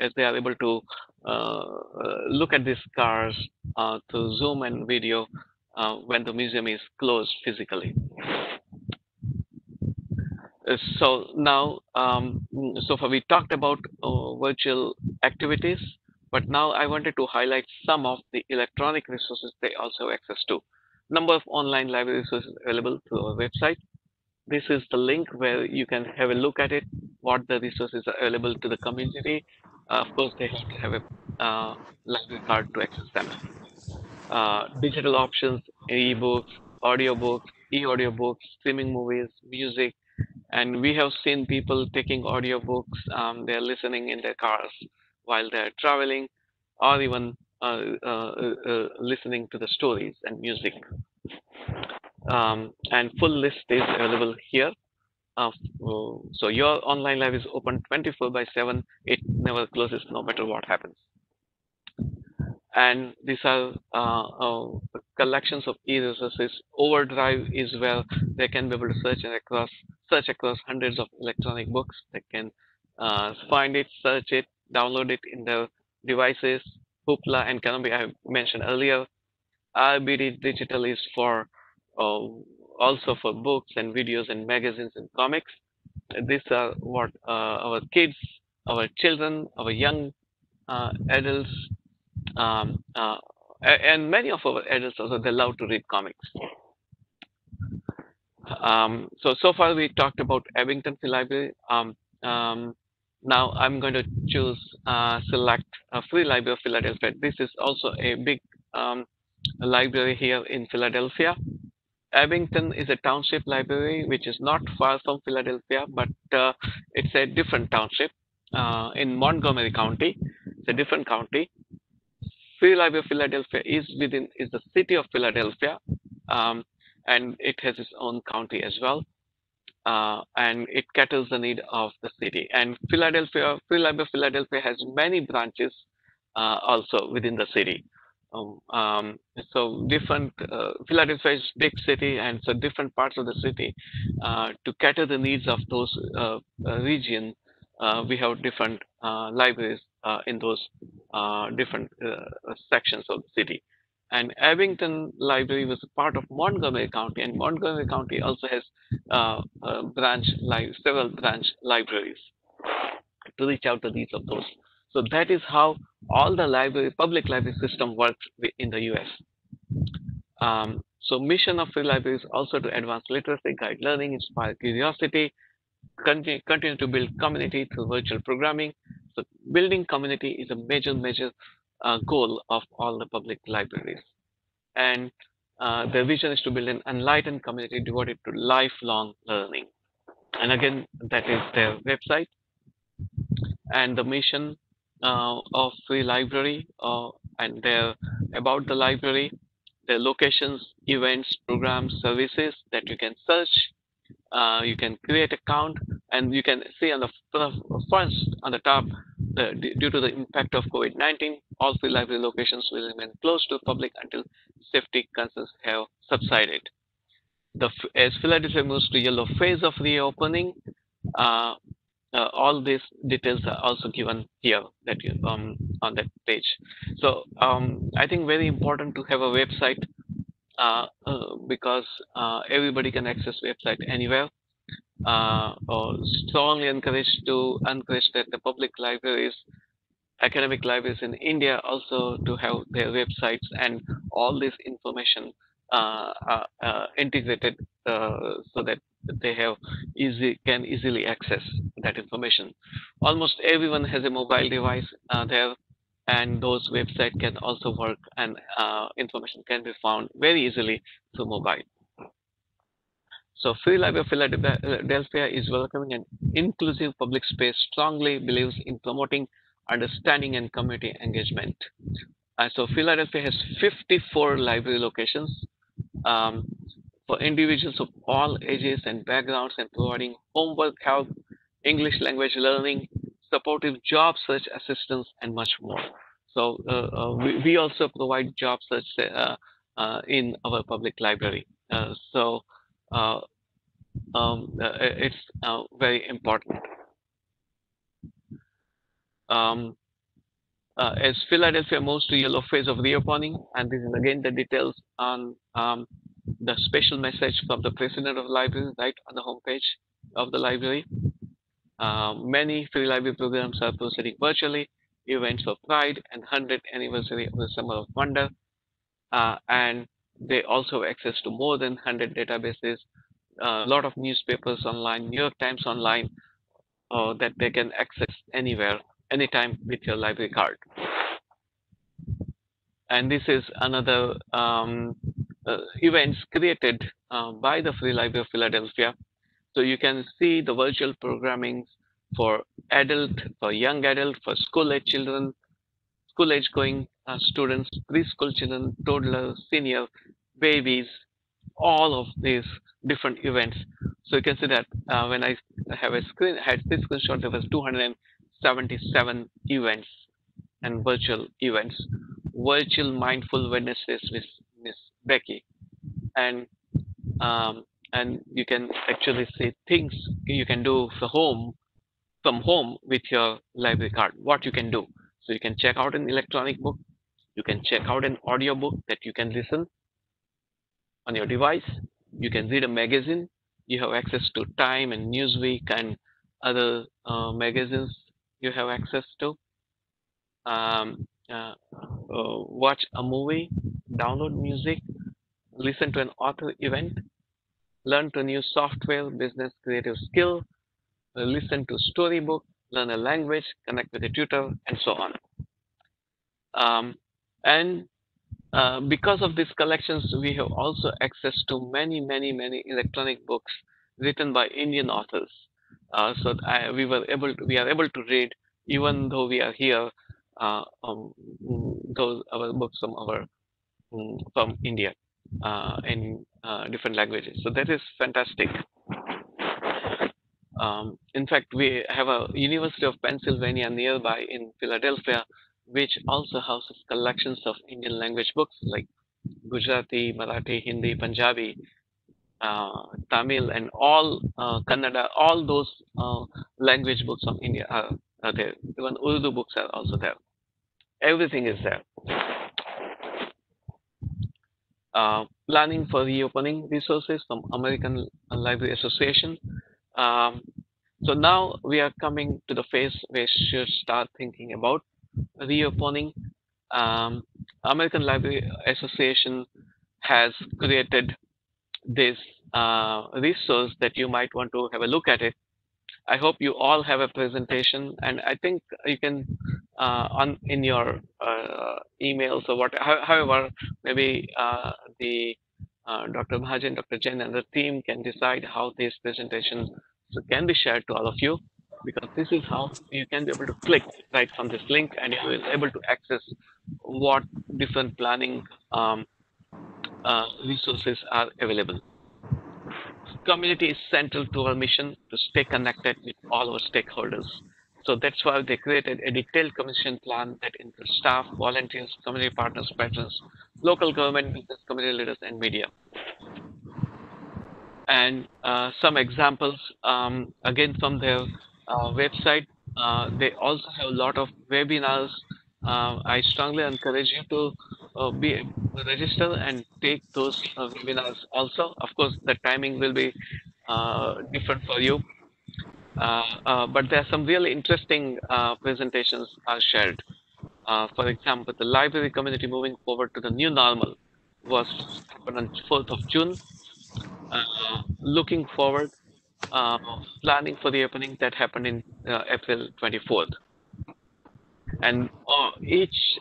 as they are able to look at these cars through Zoom and video when the museum is closed physically. So now, so far we talked about virtual activities, but now I wanted to highlight some of the electronic resources they also have access to. Number of online library resources available through our website. This is the link where you can have a look at it, what the resources are available to the community. Of course, they have to have a library card to access them. Digital options, e-books, audiobooks, e-audiobooks, streaming movies, music, and we have seen people taking audiobooks. They're listening in their cars while they're traveling, or even listening to the stories and music. And full list is available here. So your online library is open 24/7. It never closes, no matter what happens. And these are collections of e-resources. Overdrive is where they can be able to search across hundreds of electronic books. They can find it, search it, download it in their devices. Hoopla and Canopy I mentioned earlier. RBD Digital is for also for books and videos and magazines and comics. These are what our kids, our children, our young adults, and many of our adults also, they love to read comics. So far we talked about Abington Free Library. Now I'm going to choose select a Free Library of Philadelphia. This is also a big library here in Philadelphia. Abington is a township library which is not far from Philadelphia, but it's a different township in Montgomery County. It's a different county. Free Library of Philadelphia is the city of Philadelphia, and it has its own county as well, and it caters the need of the city. And Free Library of Philadelphia has many branches also within the city. So different Philadelphia is big city, and so different parts of the city to cater the needs of those region. We have different libraries in those different sections of the city. And Abington Library was a part of Montgomery County, and Montgomery County also has several branch libraries to reach out to the needs of those. So that is how all the public library system works in the US. So mission of Free Library is also to advance literacy, guide learning, inspire curiosity, continue to build community through virtual programming. So building community is a major goal of all the public libraries. And their vision is to build an enlightened community devoted to lifelong learning. And again, that is their website. And the mission of Free Library and about the library, their locations, events, programs, services that you can search. You can create account, and you can see on the first on the top, due to the impact of COVID-19, all Free Library locations will remain closed to the public until safety concerns have subsided. As Philadelphia moves to yellow phase of reopening, all these details are also given here that you on that page. So I think very important to have a website because everybody can access website anywhere. Or strongly encourage that the public libraries, academic libraries in India also to have their websites and all this information integrated so that they can easily access that information. Almost everyone has a mobile device there, and those websites can also work, and information can be found very easily through mobile. So Free Library of Philadelphia is welcoming an inclusive public space, strongly believes in promoting understanding and community engagement. So Philadelphia has 54 library locations. for individuals of all ages and backgrounds and providing homework help, English language learning, supportive job search assistance, and much more. So we also provide job search in our public library. Uh, it's very important. As Philadelphia moves to yellow phase of reopening, and this is again the details on the special message from the president of the library right on the homepage of the library. Many free library programs are proceeding virtually. Events for Pride and 100th anniversary of the Summer of Wonder, and they also have access to more than 100 databases, a lot of newspapers online, New York Times online, that they can access anywhere, anytime with your library card. And this is another events created by the Free Library of Philadelphia. So you can see the virtual programming for adult, for young adult, for school-age children, school-age going students, preschool children, toddlers, senior, babies, all of these different events. So you can see that when I have a screen, had this screenshot, there was 277 events and virtual events, virtual mindful Wednesdays with Miss Becky, and you can actually see things you can do from home with your library card. What you can do, so you can check out an electronic book, you can check out an audio book that you can listen on your device, you can read a magazine, you have access to Time and Newsweek and other magazines you have access to. Watch a movie, download music, listen to an author event, learn to new software, business, creative skill, listen to storybook, learn a language, connect with a tutor, and so on. Because of these collections, we have also access to many electronic books written by Indian authors. So we are able to read even though we are here. Those our books from India in different languages. So that is fantastic. In fact, we have a University of Pennsylvania nearby in Philadelphia, which also houses collections of Indian language books like Gujarati, Marathi, Hindi, Punjabi, Tamil, and all Kannada. All those language books of India are there. Even Urdu books are also there. Everything is there. Planning for reopening resources from American Library Association. So now we are coming to the phase where we should start thinking about reopening. American Library Association has created this resource that you might want to have a look at it. I hope you all have a presentation, and I think you can in your emails or however, maybe the Dr. Mahajan, Dr. Jain, and the team can decide how this presentation can be shared to all of you, because this is how you can be able to click right from this link, and you will be able to access what different planning resources are available. Community is central to our mission to stay connected with all our stakeholders. So that's why they created a detailed commission plan that includes staff, volunteers, community partners, patrons, local government, business, community leaders, and media. And some examples, again, from their website. They also have a lot of webinars. I strongly encourage you to register and take those webinars also. Of course, the timing will be different for you. But there are some really interesting presentations are shared. For example, the library community moving forward to the new normal was on 4th of June. Looking forward, planning for the opening that happened in April 24th. And each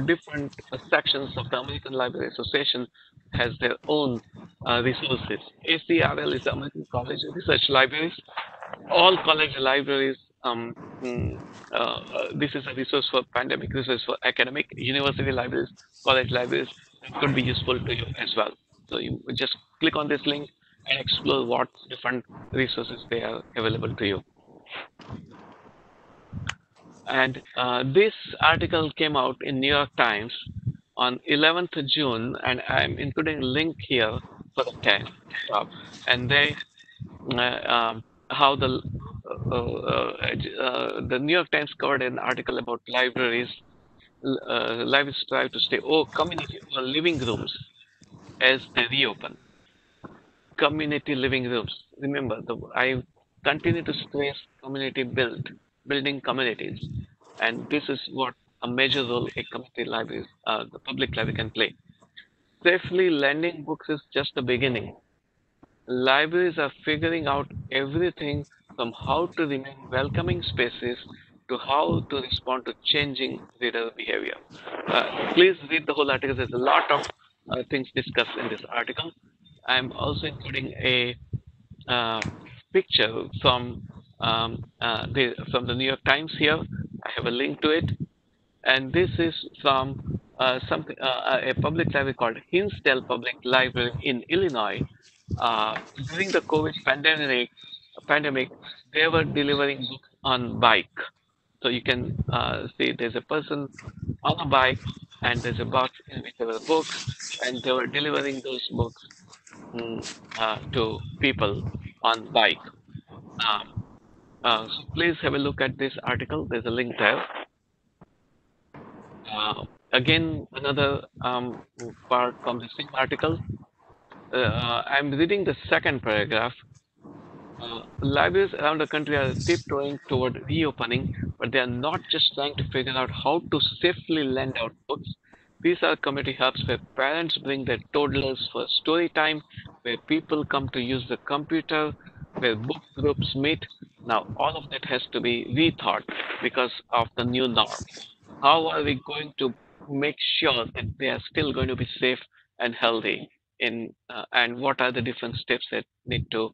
different sections of the American Library Association has their own resources. ACRL is the American College Research Libraries. All college libraries, this is a resource for pandemic, resource for academic, university libraries, college libraries, that could be useful to you as well. So you just click on this link and explore what different resources they are available to you. And this article came out in New York Times on 11th June, and I'm including a link here for the top. And they how the New York Times covered an article about libraries. Libraries strive to stay community or living rooms as they reopen. Community living rooms. Remember, I continue to stress building communities, and this is what a major role a community library, the public library, can play. Safely lending books is just the beginning. Libraries are figuring out everything from how to remain welcoming spaces to how to respond to changing reader behavior. Please read the whole article. There's a lot of things discussed in this article. I'm also including a picture from the New York Times here. I have a link to it, and this is from a public library called Hinsdale Public Library in Illinois. During the COVID pandemic, they were delivering books on bike. So you can see there's a person on a bike, and there's a box in which there were books, and they were delivering those books to people on bike. So please have a look at this article. There's a link there. Again, another part from the same article. I'm reading the second paragraph. Libraries around the country are tiptoeing toward reopening, but they are not just trying to figure out how to safely lend out books. These are community hubs where parents bring their toddlers for story time, where people come to use the computer, where book groups meet. Now, all of that has to be rethought because of the new norm. How are we going to make sure that they are still going to be safe and healthy? And what are the different steps that need to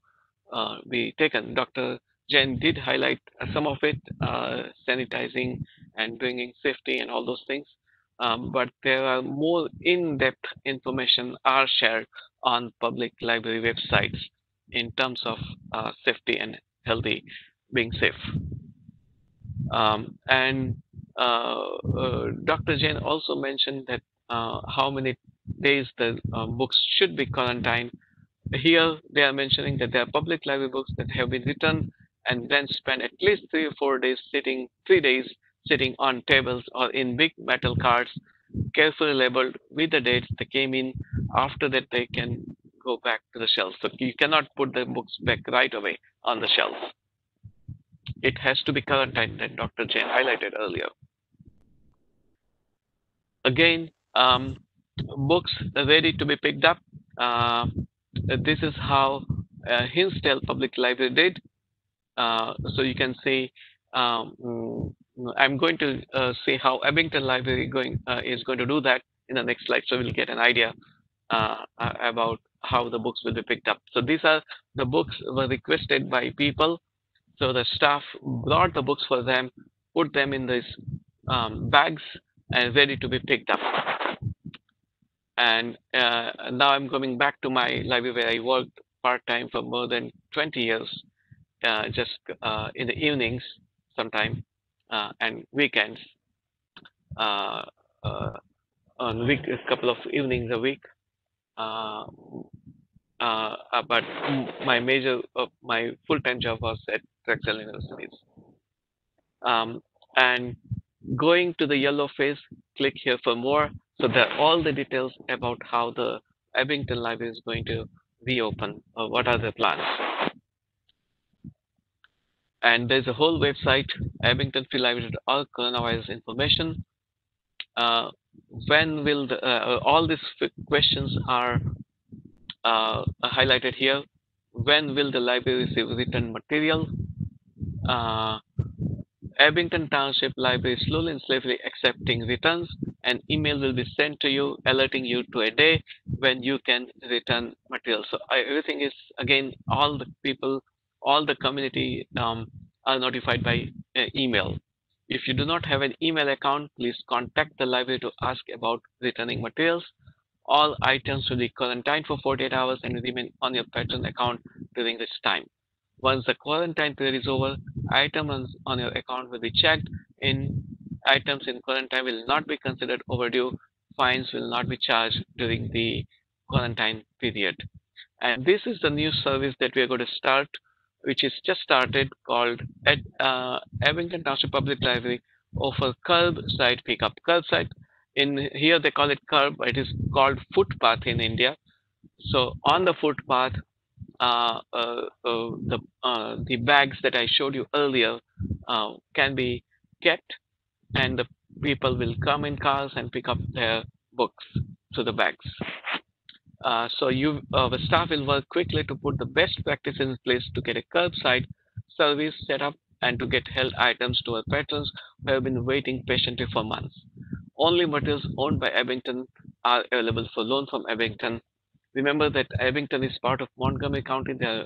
be taken? Dr. Jain did highlight some of it, sanitizing and bringing safety and all those things. But there are more in-depth information are shared on public library websites in terms of safety and healthy, being safe. And Dr. Jain also mentioned that how many days the books should be quarantined. Here they are mentioning that there are public library books that have been written and then spent at least 3 or 4 days sitting, 3 days sitting on tables or in big metal cards, carefully labeled with the dates they came in. After that, they can go back to the shelf. So you cannot put the books back right away on the shelf. It has to be quarantined, that Dr. Jain highlighted earlier. Again, books ready to be picked up. This is how Hinsdale Public Library did. So you can see, I'm going to say how Abington Library is going to do that in the next slide. So we'll get an idea about how the books will be picked up. So these are the books were requested by people. So the staff brought the books for them, put them in these bags and ready to be picked up. And now I'm coming back to my library where I worked part-time for more than 20 years, just in the evenings sometime and weekends, on a couple of evenings a week. But my full-time job was at Drexel Universities. And going to the yellow face, click here for more. So there are all the details about how the Abington Library is going to reopen, or what are the plans. And there's a whole website, Abington Free Library, all coronavirus information. When will all these questions are highlighted here. When will the library receive written material? Abington Township Library is slowly and safely accepting returns. An email will be sent to you alerting you to a day when you can return material. So everything is, again, all the people, all the community are notified by email. If you do not have an email account, please contact the library to ask about returning materials. all items will be quarantined for 48 hours and remain on your patron account during this time. Once the quarantine period is over, items on your account will be checked in. Items in quarantine will not be considered overdue. Fines will not be charged during the quarantine period. And this is the new service that we are going to start, which is just started, called at Abington Township Public Library offer curbside pickup. Curbside, in here they call it curb, it is called footpath in India. So on the footpath, the bags that I showed you earlier can be kept, and the people will come in cars and pick up their books to the bags. So the staff will work quickly to put the best practice in place to get a curbside service set up and to get held items to our patrons who have been waiting patiently for months. Only materials owned by Abington are available for loan from Abington. Remember that Abington is part of Montgomery County. There are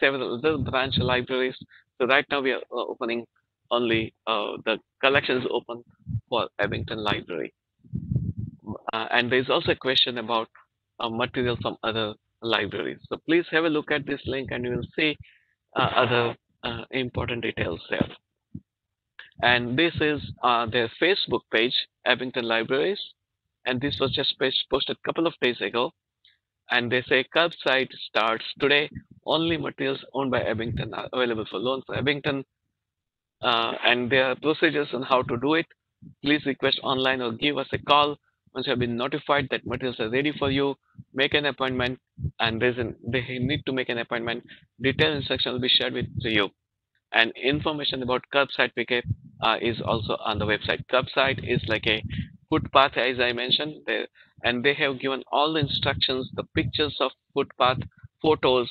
several other branch libraries. So right now we are opening only the collection is open for Abington Library. And there is also a question about material from other libraries. So please have a look at this link and you will see other important details there. And this is their Facebook page, Abington Libraries. And this was just posted a couple of days ago. And they say curbside starts today. Only materials owned by Abington are available for loan for Abington. And there are procedures on how to do it. Please request online or give us a call once you have been notified that materials are ready for you. Make an appointment, and they need to make an appointment. Detailed instructions will be shared with you. And information about curbside pickup is also on the website. Curbside is like a footpath, as I mentioned, and they have given all the instructions, the pictures of footpath, photos.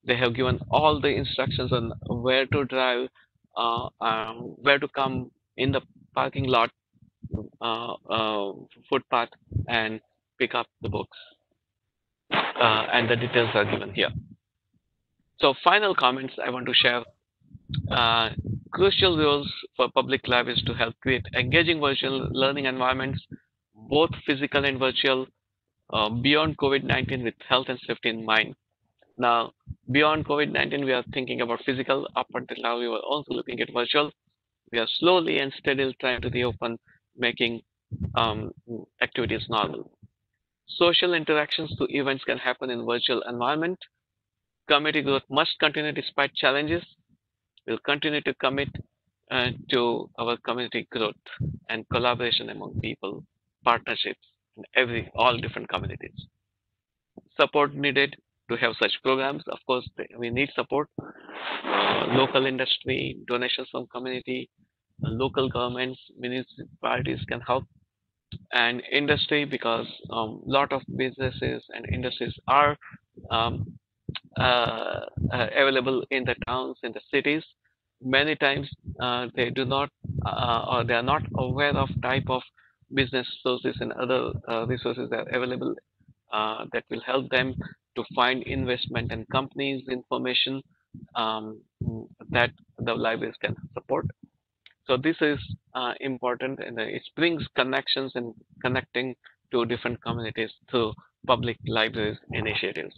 They have given all the instructions on where to drive, where to come in the parking lot, footpath, and pick up the books. And the details are given here. So final comments I want to share. Crucial roles for public libraries to help create engaging virtual learning environments, both physical and virtual, beyond COVID-19 with health and safety in mind. Now, beyond COVID-19, we are thinking about physical. Up until now, we were also looking at virtual. We are slowly and steadily trying to reopen, making activities normal. Social interactions through events can happen in virtual environment. Community growth must continue despite challenges. We'll continue to commit to our community growth and collaboration among people, partnerships in all different communities. Support needed to have such programs. Of course, we need support. Local industry, donations from community, local governments, municipalities can help. And industry, because a lot of businesses and industries are available in the towns, in the cities. Many times they do not or they are not aware of type of business sources and other resources that are available that will help them to find investment and companies information that the libraries can support. So this is important, and it brings connections and connecting to different communities through public libraries initiatives.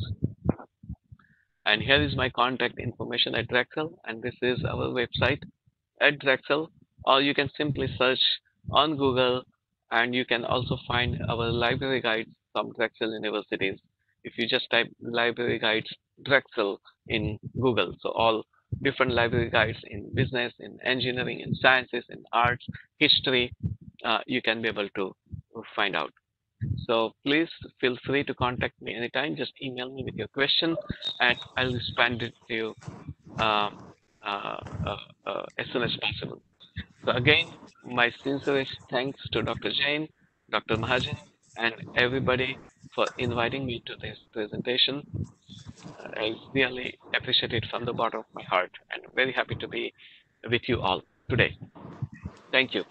And here is my contact information at Drexel, and this is our website at Drexel, or you can simply search on Google, and you can also find our library guides from Drexel universities. If you just type library guides Drexel in Google, so all different library guides in business, in engineering, in sciences, in arts, history, you can be able to find out. So please feel free to contact me anytime. Just email me with your question, and I'll respond it to you as soon as possible. So again, my sincerest thanks to Dr. Jain, Dr. Mahajan, and everybody for inviting me to this presentation. I really appreciate it from the bottom of my heart, and very happy to be with you all today. Thank you.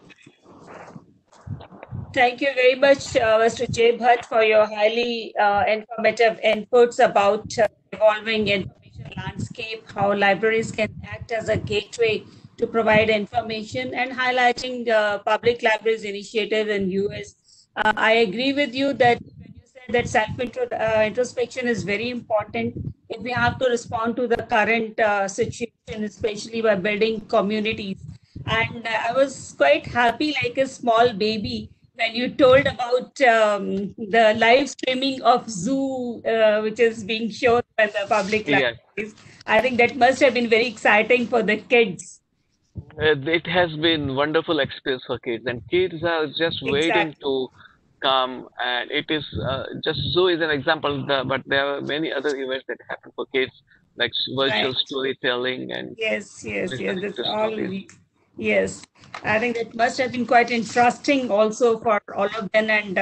Thank you very much, Mr. J. Bhatt, for your highly informative inputs about evolving information landscape, how libraries can act as a gateway to provide information, and highlighting the public libraries initiative in US. I agree with you that when you said that self-introspection is very important if we have to respond to the current situation, especially by building communities. And I was quite happy, like a small baby, when you told about the live streaming of Zoo, which is being shown by the public Yes. libraries. I think that must have been very exciting for the kids. It has been wonderful experience for kids, and kids are just waiting Exactly. to come. And it is just zoo is an example, but there are many other events that happen for kids, like virtual Right. storytelling and Yes, yes, yes. listening That's to all. stories. Yes, I think that must have been quite interesting also for all of them, and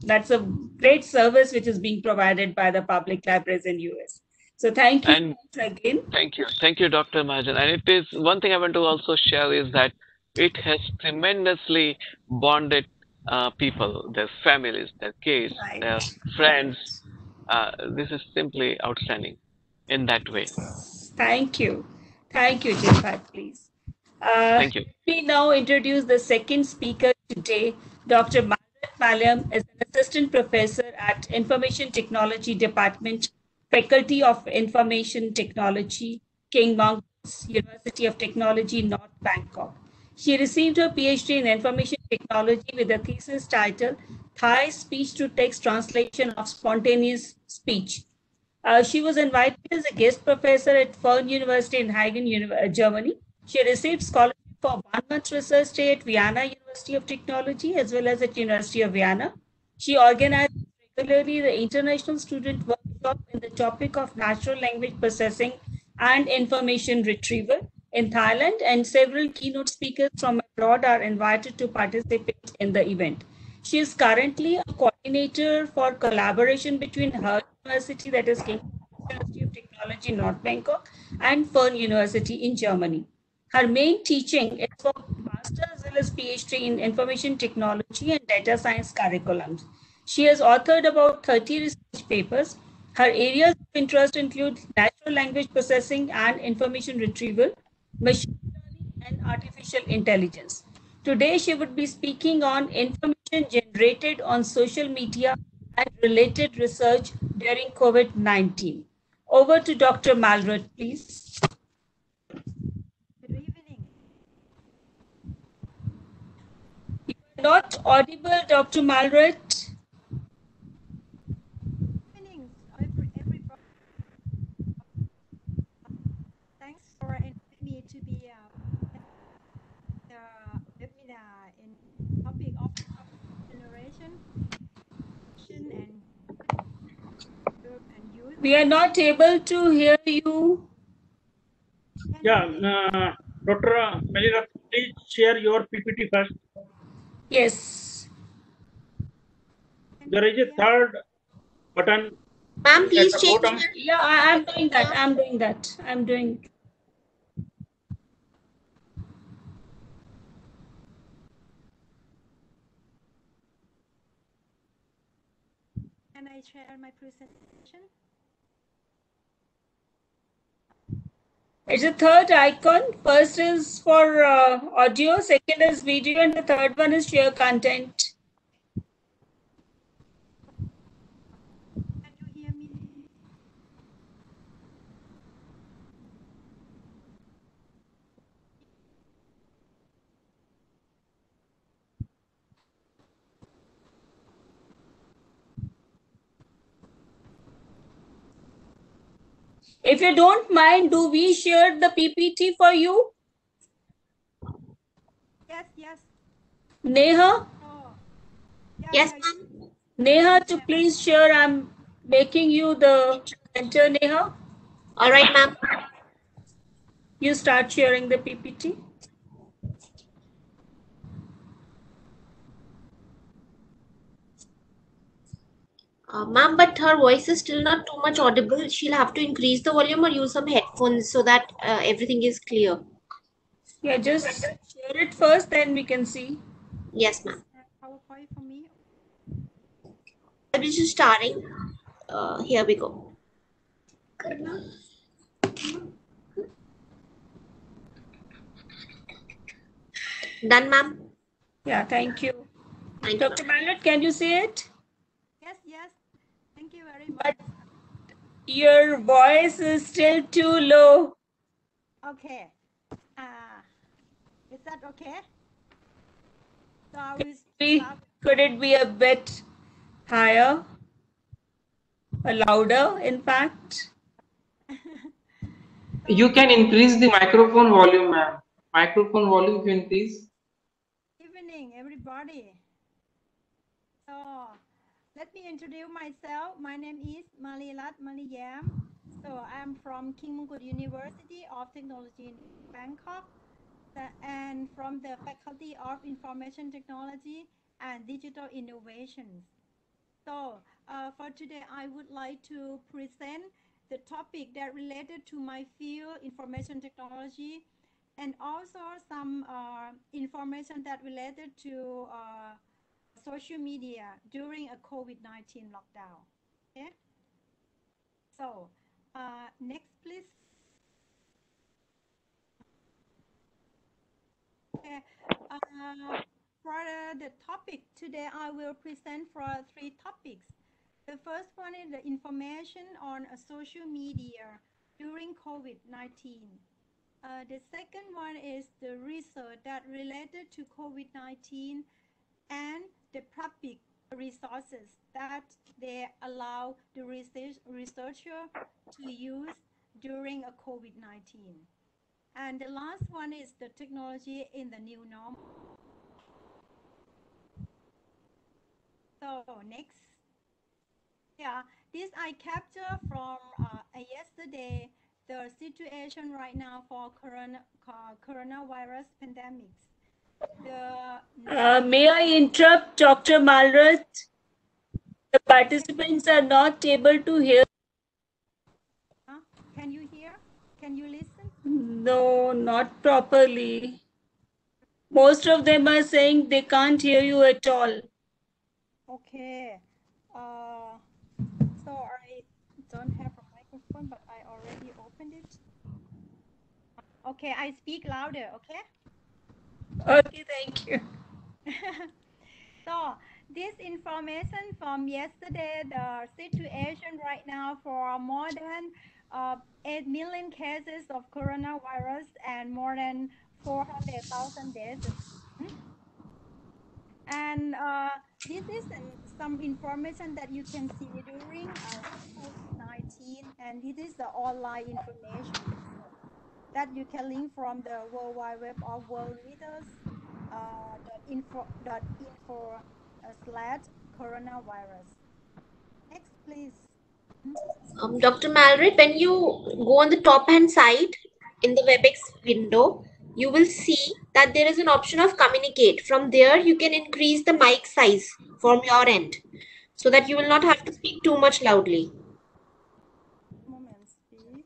that's a great service which is being provided by the public libraries in US. So thank you so And much again. thank you, Dr. Mahajan. And it is one thing I want to also share is that it has tremendously bonded people, their families, their kids, their Right, friends. right. This is simply outstanding in that way. Thank you. Thank you, Jilpat, please. Thank you. We now introduce the second speaker today. Dr. Maleerat Maliyaem is an assistant professor at Information Technology Department, Faculty of Information Technology, King Mongkut University of Technology, North Bangkok. She received her PhD in Information Technology with a thesis titled Thai Speech-to-Text Translation of Spontaneous Speech. She was invited as a guest professor at Fern University in Hagen, Germany. She received scholarship for 1 month research stay at Vienna University of Technology as well as at University of Vienna. She organizes regularly the International Student Workshop in the topic of natural language processing and information retrieval in Thailand, and several keynote speakers from abroad are invited to participate in the event. She is currently a coordinator for collaboration between her university, that is King University of Technology, North Bangkok, and Fern University in Germany. Her main teaching is for master as well as PhD in information technology and data science curriculums. She has authored about 30 research papers. Her areas of interest include natural language processing and information retrieval, machine learning, and artificial intelligence. Today, she would be speaking on information generated on social media and related research during COVID-19. Over to Dr. Maleerat, please. Good evening. You are not audible, Dr. Maleerat. Evenings, everybody. Thanks for inviting me to be the webinar in topic of generation and youth. We are not able to hear you. Yeah, Dr. Maleerat, please share your PPT first. Yes. There is a third button. Ma'am, please at the change bottom. your. Yeah, I'm doing that. I'm doing that. I'm doing. Can I share my presentation? It's a third icon. First is for audio, second is video, and the third one is share content. Can you hear me? If you don't mind, do we share the PPT for you? Yes. Neha? Oh, Yes, yeah. ma'am. Neha, to please share. I'm making you the presenter, Neha. All right, ma'am. You start sharing the PPT. Ma'am, but her voice is still not too much audible. She'll have to increase the volume or use some headphones so that everything is clear. Yeah, just share it first, then we can see. Yes, ma'am. PowerPoint for me. I'll be just starting. Here we go. Done, ma'am. Yeah, thank you. Thank you, Dr. Maleerat, can you see it? Yes. very much. But your voice is still too low. Okay. Is that okay? So I will speak loud. Could it be a bit higher? Or louder, in fact? You can increase the microphone volume, ma'am. Microphone volume you increase. Evening, everybody. So let me introduce myself. My name is Maleerat Maliyaem. So I'm from King Mongkut University of Technology in Bangkok, and from the Faculty of Information Technology and Digital Innovations. So for today, I would like to present the topic that related to my field, information technology, and also some information that related to social media during a COVID-19 lockdown. Okay. So next, please. Okay. For the topic today, I will present for 3 topics. The first one is the information on social media during COVID-19. The second one is the research that related to COVID-19 and the public resources that they allow the researcher to use during a COVID-19. And the last one is the technology in the new normal. So next. Yeah, this I capture from yesterday, the situation right now for coronavirus pandemics. May I interrupt, Dr. Maleerat? The participants are not able to hear. Can you hear? Can you listen? No, not properly. Most of them are saying they can't hear you at all. Okay. So I don't have a microphone, but I already opened it. Okay, I speak louder, okay? Okay, thank you. So this information from yesterday, the situation right now for more than 8 million cases of coronavirus and more than 400,000 deaths. And this is some information that you can see during COVID-19, and this is the online information that you can link from the World Wide Web of World Leaders .info/coronavirus. Next, please. Dr. Malred, when you go on the top hand side in the WebEx window, you will see that there is an option of communicate. From there, you can increase the mic size from your end so that you will not have to speak too much loudly. Moment, speed.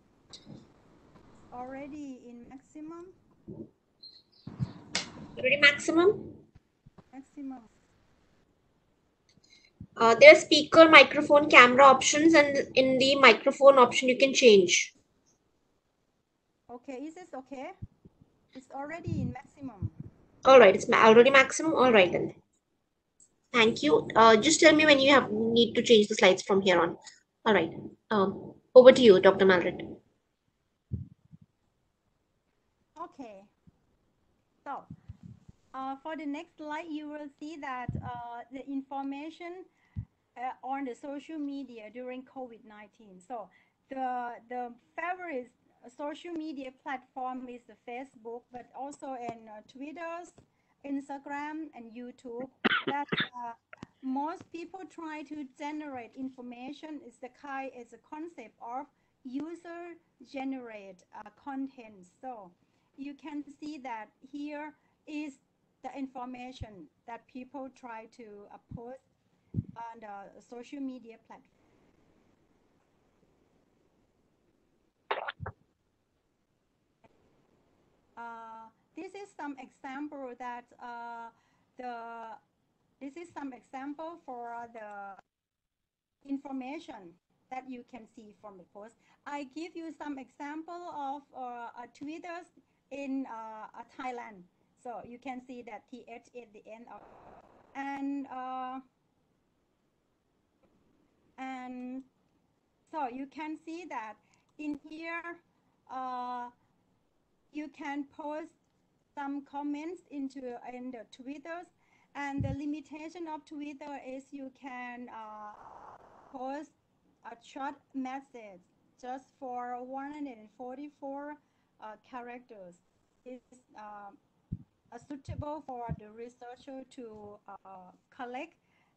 Already in maximum. Already maximum? Maximum. There are speaker, microphone, camera options, and in the microphone option, you can change. Okay, is this okay? It's already in maximum. All right, it's already maximum. All right then. Thank you. Just tell me when you need to change the slides from here on. All right. Over to you, Dr. Malred. Okay. So for the next slide, you will see that the information on the social media during COVID-19. So the favorite social media platform is the Facebook, but also in Twitter, Instagram, and YouTube. That most people try to generate information is a concept of user generate content. So you can see that here is the information that people try to post on the social media platform. This is some example that this is some example for the information that you can see from the post. I give you some example of tweeters in Thailand. So you can see that TH at the end of, And so you can see that in here, you can post some comments in the Twitters, and the limitation of Twitter is you can post a short message just for 144 characters. It's suitable for the researcher to collect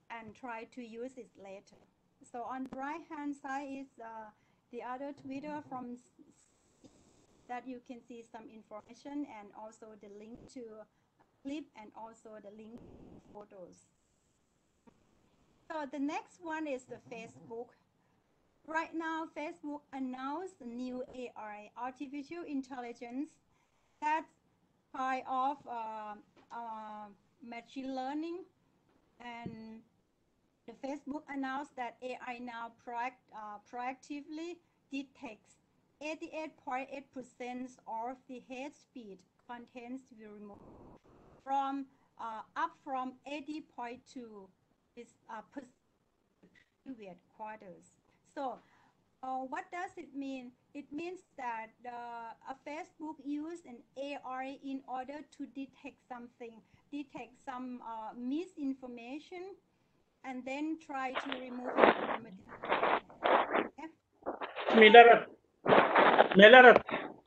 and try to use it later. So on the right hand side is the other Twitter from that you can see some information and also the link to a clip and also the link to photos. So the next one is the Facebook. Right now, Facebook announced a new AI, artificial intelligence, that's kind of machine learning, and the Facebook announced that AI now proactively detects 88.8% of the hate speech contents to be removed from up from 80.2% previous quarters. So what does it mean? It means that Facebook used an AI in order to detect some misinformation, and then try to remove informative content. Maleerat,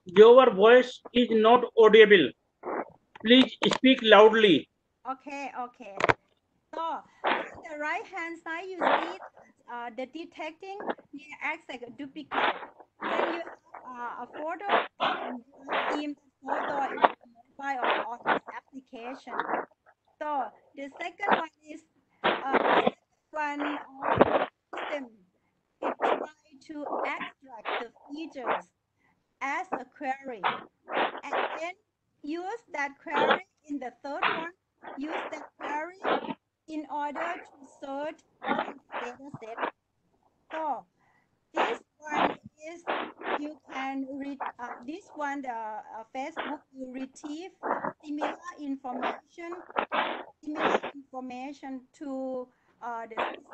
your voice is not audible. Please speak loudly. Okay. So on the right hand side, you see the detecting acts like a duplicate. When you have a photo and you deem the photo is mobile or on this application. So the second one is system. It tries to extract the features as a query, and then use that query in the third one. Use that query in order to search on the data set. So this one is you can read this one. The Facebook will retrieve similar information to the system.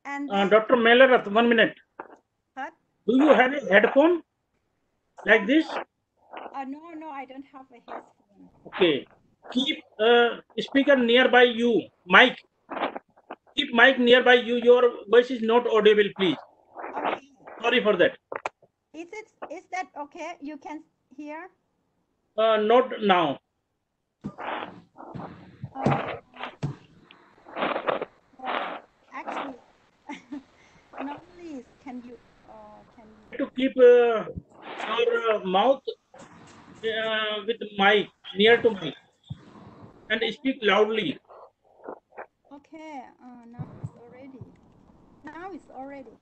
And then, Dr. Maleerat, 1 minute. what? Do you have a headphone like this? No, I don't have a headphone. Okay. Keep speaker nearby you. Mic. Keep mic nearby you. Your voice is not audible, please. Okay. Sorry for that. Is that okay? You can hear? Not now. Actually, normally can you To keep your mouth with mic near to mic and speak loudly. Okay, now it's already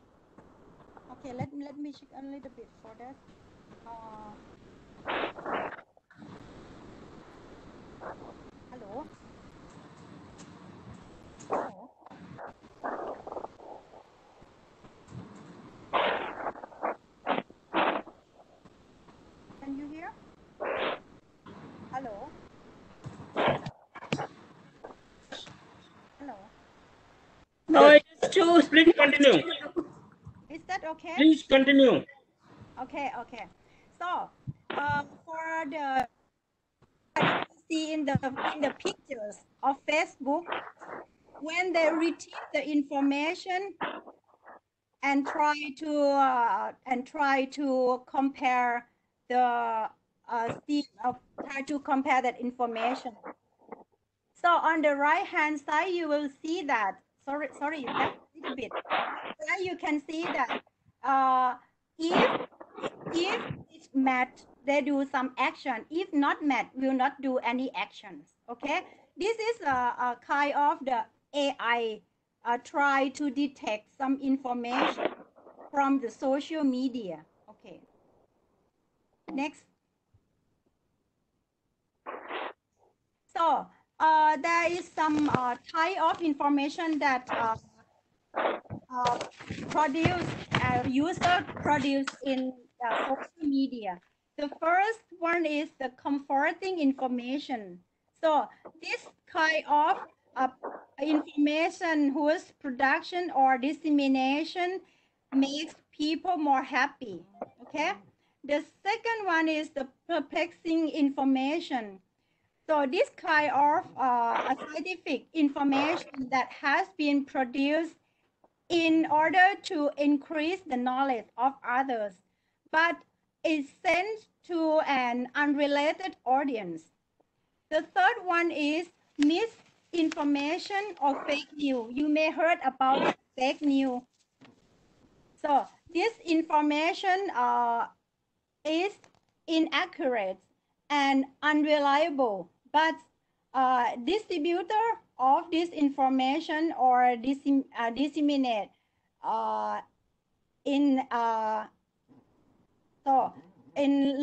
okay. Let me check a little bit for that. Hello. Can you hear? Hello. Hello. No, yes. Please continue. Is that okay? Please continue. Okay. So, for the see in the pictures of Facebook, when they retrieve the information and try to compare the try to compare that information. So on the right hand side, you will see that. Sorry, back a little bit. There you can see that if it's met, they do some action. If not met, will not do any actions. Okay, this is a kind of the AI try to detect some information from the social media. Okay, next. So there is some type of information that user produce in social media. The first one is the comforting information. So this kind of information whose production or dissemination makes people more happy. Okay. The second one is the perplexing information. So this kind of scientific information that has been produced in order to increase the knowledge of others, but is sent to an unrelated audience. The third one is misinformation or fake news. You may heard about fake news. So this information is inaccurate and unreliable, but distributor of this information or disseminate in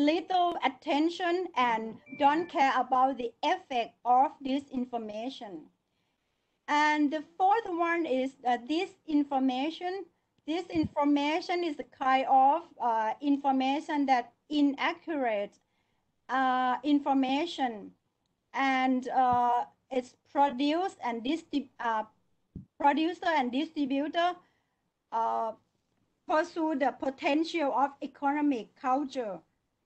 little attention and don't care about the effect of this information. And the fourth one is disinformation. This information is the kind of information that inaccurate information, and it's produced and producer and distributor pursue the potential of economic, culture,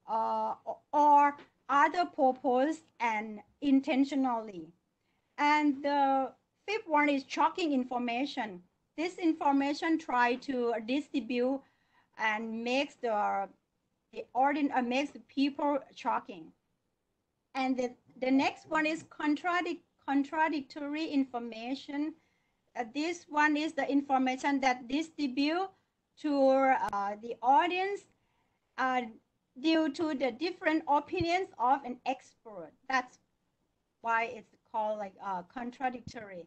or other purpose and intentionally. And the fifth one is shocking information. This information try to distribute and makes the audience, makes the people shocking. And the next one is contradictory information. This one is the information that distribute to the audience due to the different opinions of an expert. That's why it's called like contradictory.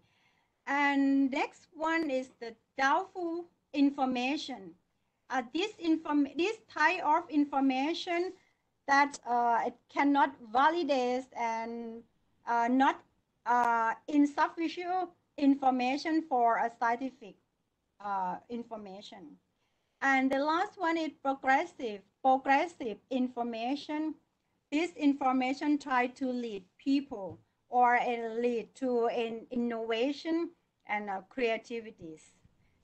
And next one is the doubtful information. This type of information that it cannot validate and not insufficient information for a scientific information. And the last one is progressive information. This information try to lead people or lead to innovation and creativities.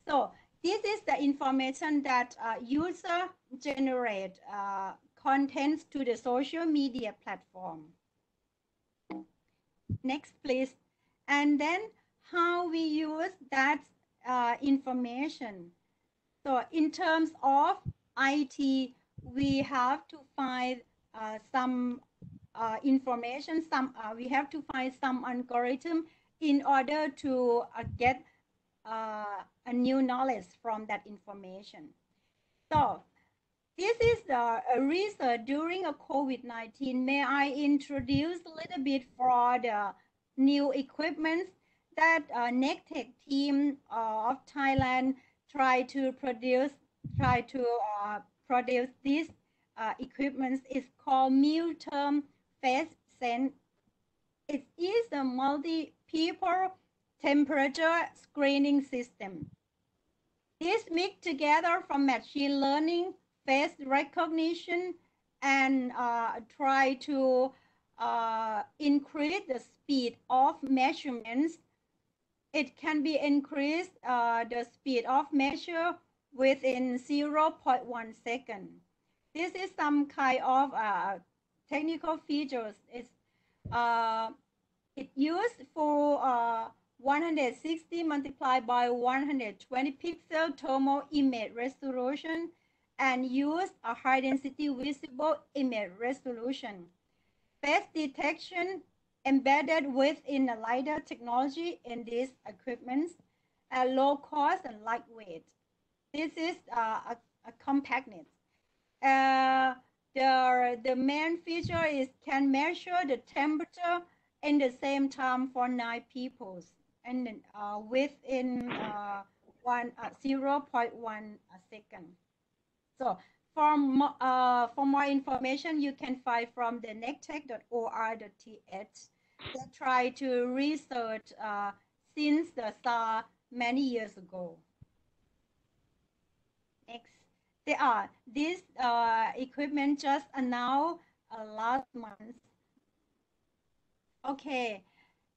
So this is the information that user generate contents to the social media platform. Next, please. And then how we use that information. So in terms of IT, we have to find some information, we have to find some algorithm in order to get a new knowledge from that information. So this is a research during a COVID-19. May I introduce a little bit for the new equipment that NECTEC team of Thailand try to produce this equipment. Is called meal-term phase sense. It is a multi-people temperature screening system. This mix together from machine learning, face recognition, and try to increase the speed of measurements. It can be increased the speed of measure within 0.1 second. This is some kind of technical features. It's it used for 160 multiplied by 120 pixel thermal image resolution and use a high density visible image resolution. Face detection embedded within a LiDAR technology in these equipments, low cost and lightweight. This is a compactness. The main feature is can measure the temperature in the same time for 9 people and within 0.1 second. So for more information, you can find from the nectec.or.th. They try to research since the SARS many years ago. Next, this equipment just announced last month. Okay,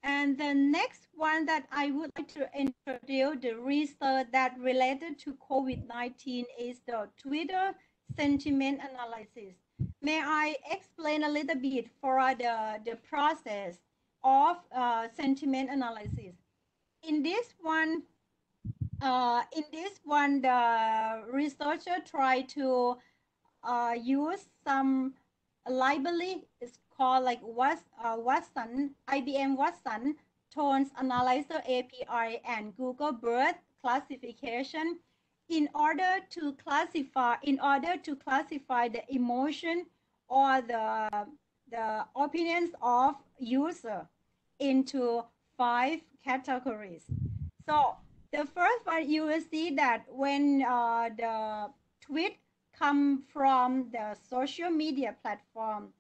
And the next one that I would like to introduce the research that related to COVID-19 is the Twitter sentiment analysis. May I explain a little bit for the process of sentiment analysis? In this one, the researcher tried to use some library. It's called like Watson, IBM Watson Tones Analyzer API and Google Bhatt classification in order to classify the emotion or the opinions of user into 5 categories. So the first one, you will see that when the tweet come from the social media platform,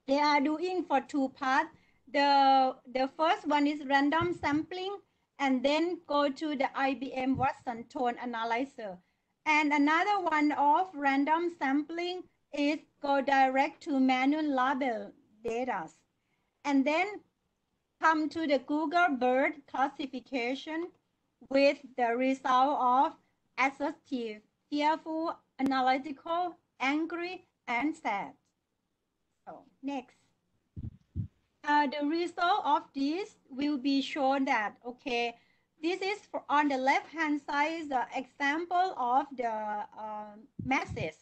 they are doing for 2 parts. The first one is random sampling, and then go to the IBM Watson Tone Analyzer. And another one of random sampling is go direct to manual label data. And then come to the Google Bhatt classification with the result of assertive, fearful, analytical, angry, and sad. So next, the result of this will be shown that, okay, this is for on the left-hand side, the example of the message.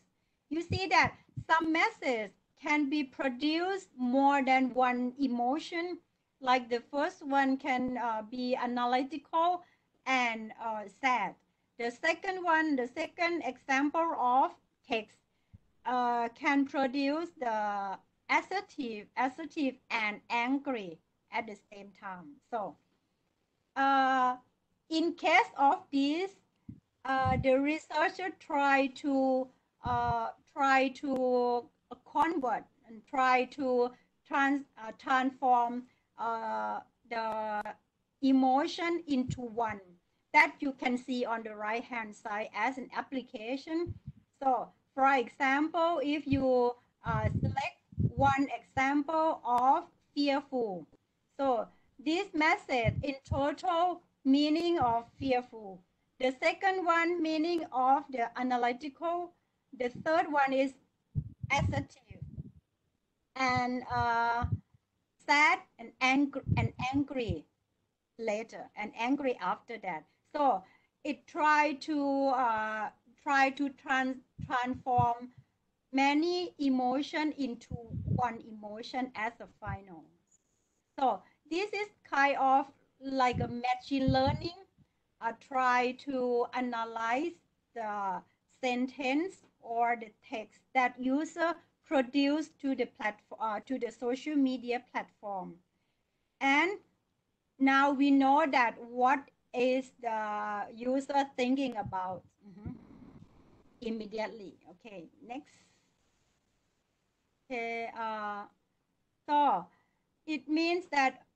You see that some message can be produced more than one emotion. Like the first one can be analytical and sad. The second one, the second example of text can produce the assertive and angry at the same time. So in case of this, the researcher try to convert and try to transform the emotion into one that you can see on the right hand side as an application. So for example, if you select one example of fearful, so this message in total meaning of fearful. The second one meaning of the analytical. The third one is assertive, and sad and angry later, and angry after that. So it tried to transform many emotion into one emotion as a final. So this is kind of like a machine learning. Try to analyze the sentence or the text that user produce to the platform, to the social media platform. And now we know that what is the user thinking about immediately. Okay, next. Okay, so it means that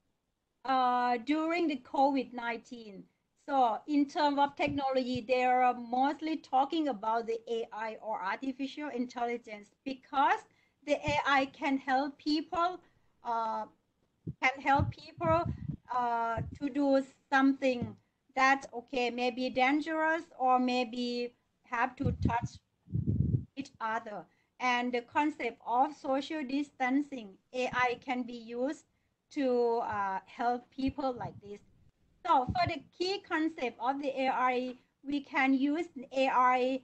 during the COVID-19, so in terms of technology, they are mostly talking about the AI or artificial intelligence, because the AI can help people to do something that, okay, maybe dangerous or maybe have to touch each other. And the concept of social distancing, AI can be used to help people like this. So for the key concept of the AI, we can use AI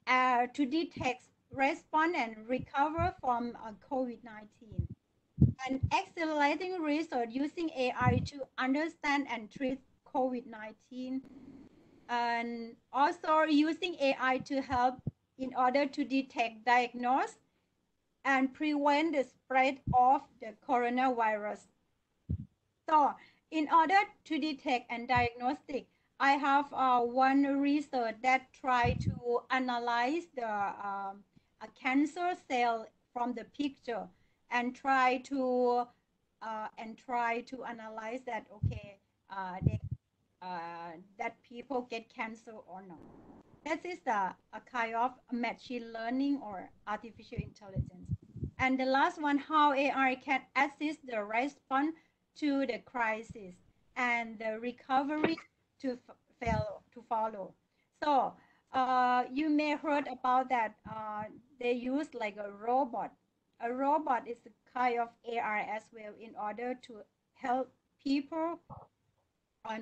to detect, respond, and recover from COVID-19. And accelerating research using AI to understand and treat COVID-19. And also using AI to help in order to detect, diagnose, and prevent the spread of the coronavirus. So in order to detect and diagnostic, I have one research that try to analyze the a cancer cell from the picture and try to analyze that, okay, that people get cancer or not. That is a kind of machine learning or artificial intelligence. And the last one, how AI can assist the response to the crisis and the recovery to follow. So you may heard about that they use like a robot. A robot is a kind of AI as well in order to help people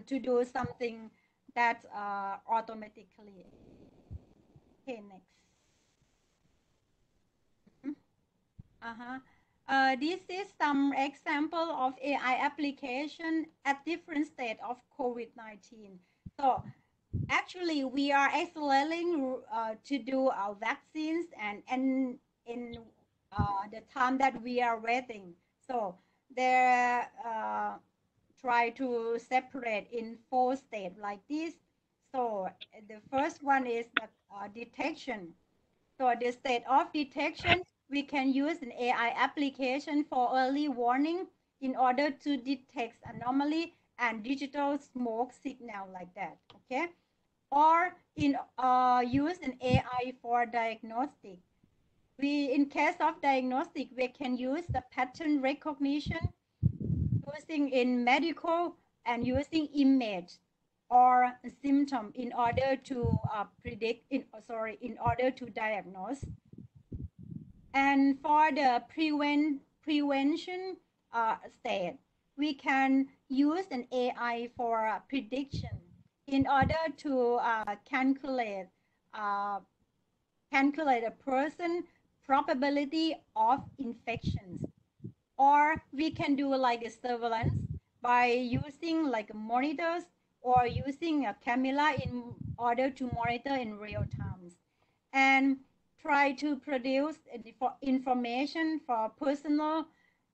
to do something that automatically. Okay, next. This is some example of AI application at different state of COVID-19. So actually, we are accelerating to do our vaccines and in the time that we are waiting. So they try to separate in 4 states like this. So the first one is the detection. So the state of detection, we can use an AI application for early warning in order to detect anomaly and digital smoke signal like that, okay? Or in use an AI for diagnostic. In case of diagnostic, we can use the pattern recognition using in medical and using image or symptom in order to in order to diagnose. And for the prevention state, we can use an AI for prediction in order to calculate a person probability of infections. Or we can do like a surveillance by using like monitors or using a camera in order to monitor in real time. And try to produce information for personal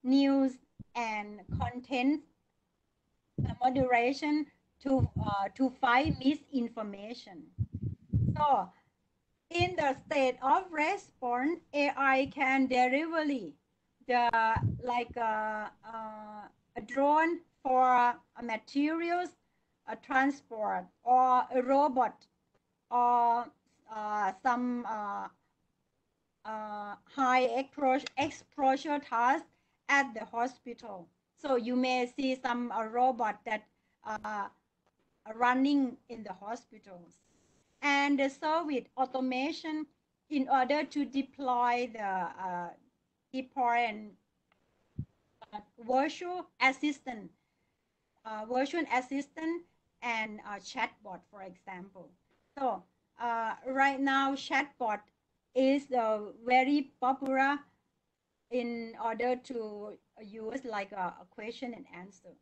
news and content moderation to fight misinformation. So in the state of response, AI can deliver a drone for materials transport, or a robot, or some high exposure task at the hospital. So you may see some robot that running in the hospitals. And the service automation in order to deploy the virtual assistant and chatbot, for example. So right now, chatbot is very popular in order to use like a question and answer.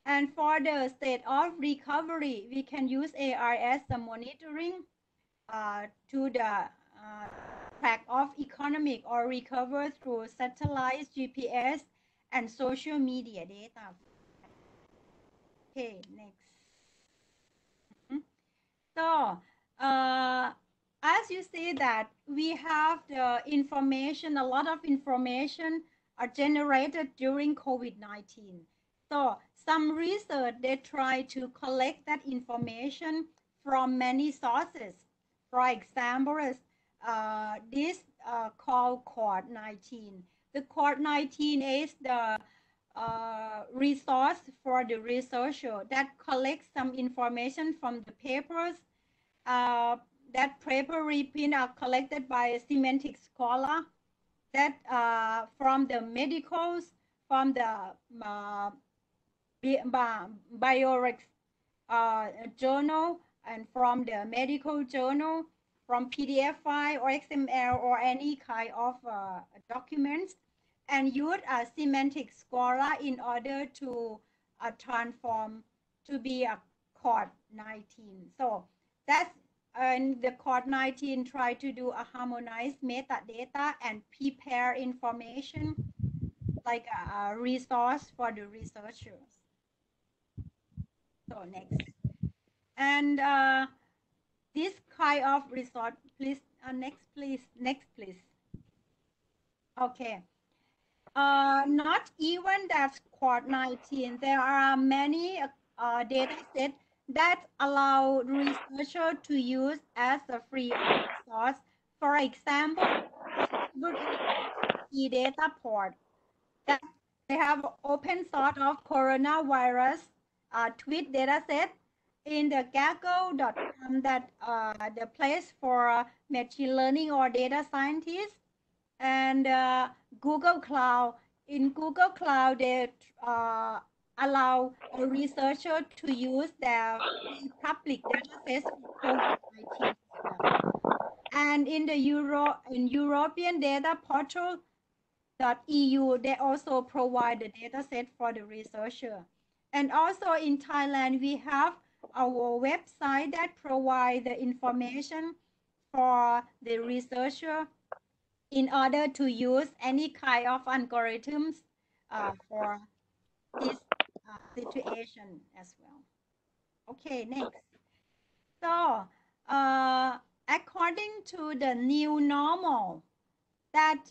And for the state of recovery, we can use AI as the monitoring to the track of economic or recover through satellite, GPS, and social media data. Okay, next. So as you see that we have the information, a lot of information are generated during COVID-19. So some research, they try to collect that information from many sources. For example, this called CORD-19. The CORD-19 is the resource for the researcher that collects some information from the papers. That paper reprint are collected by a semantic scholar, that from the medicals, from the biorex journal, and from the medical journal, from PDF file or XML or any kind of documents, and use a semantic scholar in order to transform to be a CORD-19. So that's and the CORD-19 try to do a harmonized metadata and prepare information like a resource for the researchers. So next. And this kind of resource, please, next please. Okay. Not even that CORD-19, there are many data sets that allow researchers to use as a free resource. For example, data port. That they have open source of coronavirus tweet dataset in the Kaggle.com, that the place for machine learning or data scientists, and Google Cloud. In Google Cloud, they allow a researcher to use their public datasets for COVID-19 as well. And in the European data portal .eu, they also provide the dataset for the researcher. And also in Thailand, we have our website that provide the information for the researcher in order to use any kind of algorithms for this situation as well. Okay, next. So, according to the new normal, that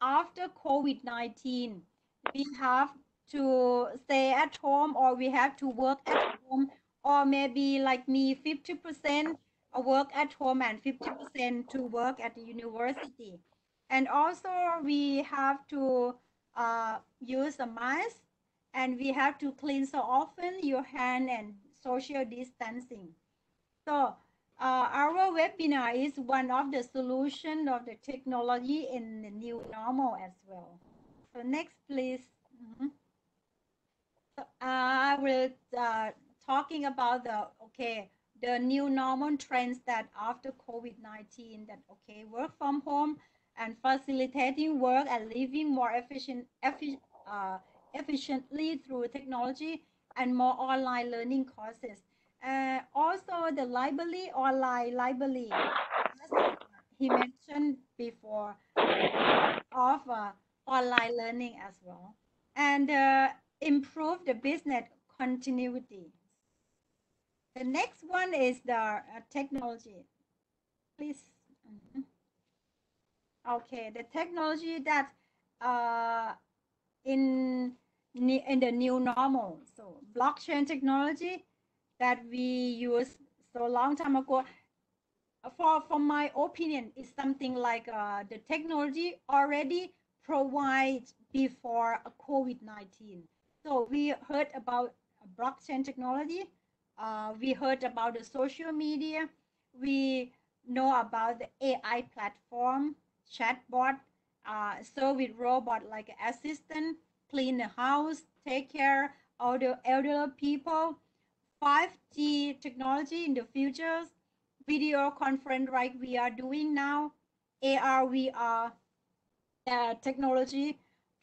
after COVID-19, we have to stay at home, or we have to work at home, or maybe like me, 50% work at home and 50% to work at the university. And also we have to use a mask, and we have to clean so often your hand and social distancing. So our webinar is one of the solution of the technology in the new normal as well. So next, please. So I will talking about the new normal trends that after COVID-19, that work from home and facilitating work and living more efficiently through technology and more online learning courses. Also the library, online library, as he mentioned before, of online learning as well, and improve the business continuity. The next one is the technology. Please. Okay, the technology that in the new normal. So blockchain technology that we used so long time ago, for my opinion, is something like the technology already provided before COVID-19. So we heard about blockchain technology. We heard about the social media. We know about the AI platform, chatbot, service robot like Assistant, clean the house, take care of the elderly people, 5G technology in the future, video conference like we are doing now, AR, VR technology,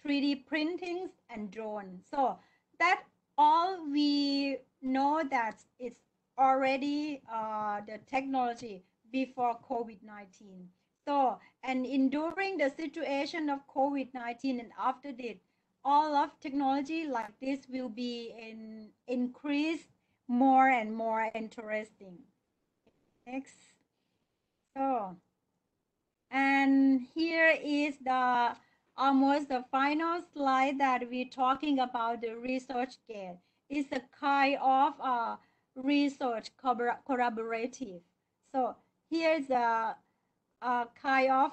3D printing, and drone. So that all we know that it's already the technology before COVID-19. So, and during the situation of COVID-19 and after this, all of technology like this will be increased more and more interesting. Next. So, and here is the almost the final slide that we're talking about the research gate. It's a kind of research collaborative. So here's a kind of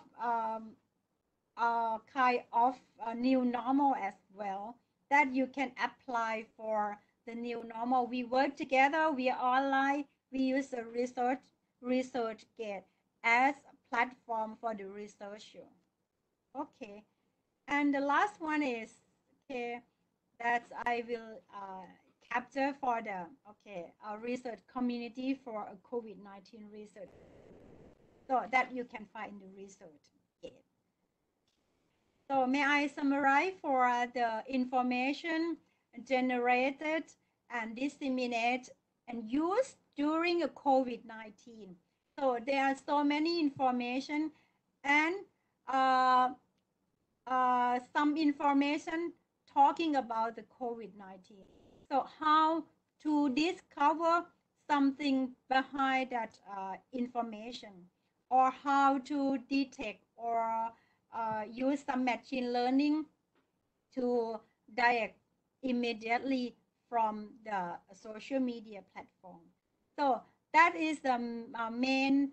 a new normal as well that you can apply for the new normal. We work together, we are online, we use a research gate as a platform for the researcher. Okay, and the last one is that I will capture for the research community for a COVID-19 research, so that you can find the research gate. So may I summarize for the information generated and disseminated and used during COVID-19. So there are so many information, and some information talking about the COVID-19. So how to discover something behind that information, or how to detect or use some machine learning to direct immediately from the social media platform. So that is the main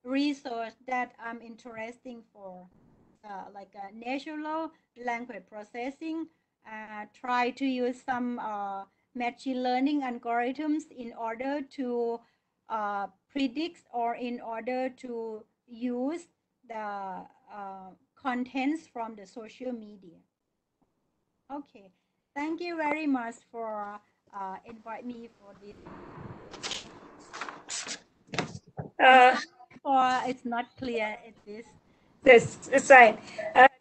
research that I'm interested for. like natural language processing, try to use some machine learning algorithms in order to predict or in order to use the contents from the social media. Okay, thank you very much for invite me for this. It's not clear at this. That's right.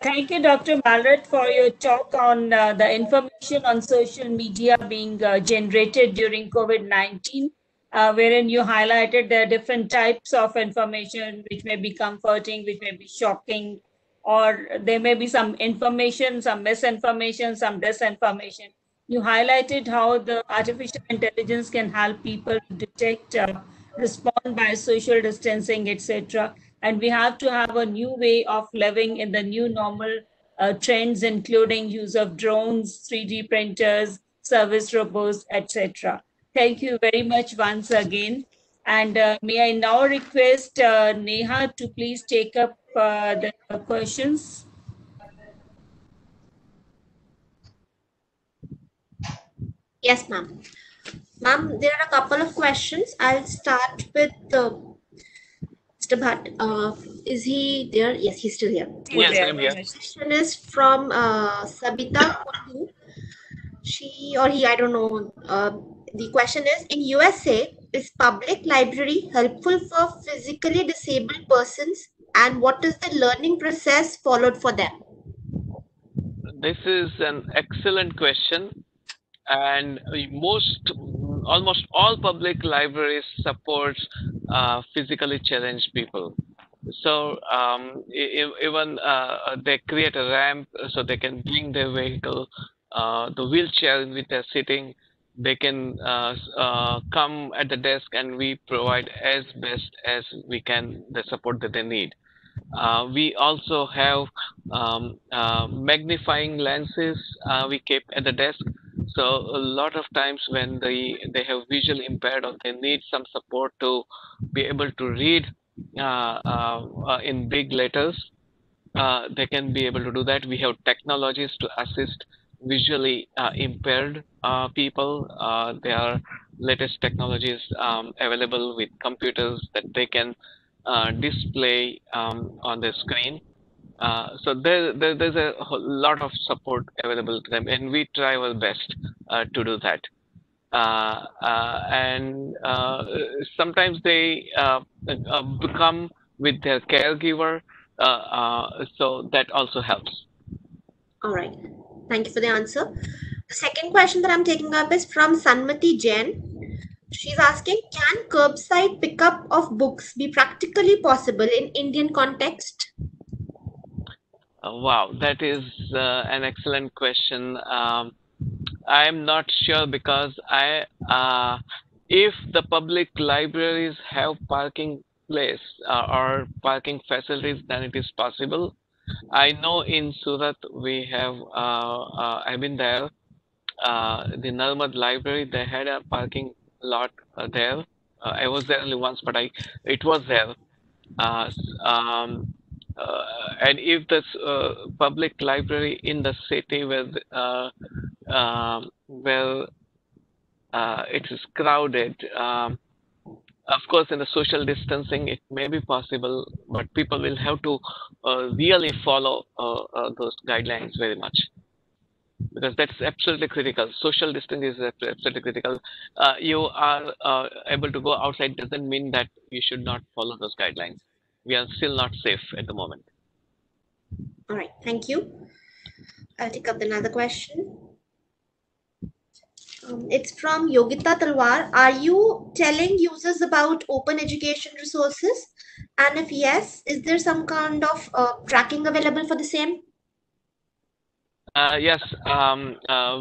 Thank you, Dr. Maleerat, for your talk on the information on social media being generated during COVID-19, wherein you highlighted the different types of information which may be comforting, which may be shocking, or there may be some information, some misinformation, some disinformation. You highlighted how the artificial intelligence can help people to detect, respond by social distancing, etc. And we have to have a new way of living in the new normal trends, including use of drones, 3D printers, service robots, etc. Thank you very much once again. And may I now request Neha to please take up the questions. Yes, ma'am. Ma'am, there are a couple of questions. I'll start with Mr. Bhatt. Is he there? Yes, he's still here. Yes, There. I'm here. The question is from Sabita Kundu. She or he, I don't know. The question is, in USA, is public library helpful for physically disabled persons, and what is the learning process followed for them? This is an excellent question, and almost all public libraries support physically challenged people. So even they create a ramp so they can bring their vehicle, the wheelchair in which they're sitting. They can come at the desk, and we provide as best as we can the support that they need. We also have magnifying lenses we keep at the desk. So a lot of times when they have visual impaired or they need some support to be able to read in big letters, they can be able to do that. We have technologies to assist visually impaired people. There are latest technologies available with computers that they can display on the screen. So there's a lot of support available to them, and we try our best to do that. And sometimes they become with their caregiver, so that also helps. All right. Thank you for the answer. The second question that I'm taking up is from Sanmati Jain. She's asking, can curbside pickup of books be practically possible in Indian context? Wow, that is an excellent question. I'm not sure because if the public libraries have parking place or parking facilities, then it is possible. I know in Surat we have. I've been there. The Narmad Library, they had a parking lot there. I was there only once, but it was there. And if this public library in the city where it is crowded, of course, in the social distancing, it may be possible, but people will have to really follow those guidelines very much, because that's absolutely critical. Social distancing is absolutely critical. You are able to go outside doesn't mean that you should not follow those guidelines. We are still not safe at the moment. All right, thank you. I'll take up another question. It's from Yogita Talwar. Are you telling users about open education resources? And if yes, is there some kind of tracking available for the same? Yes,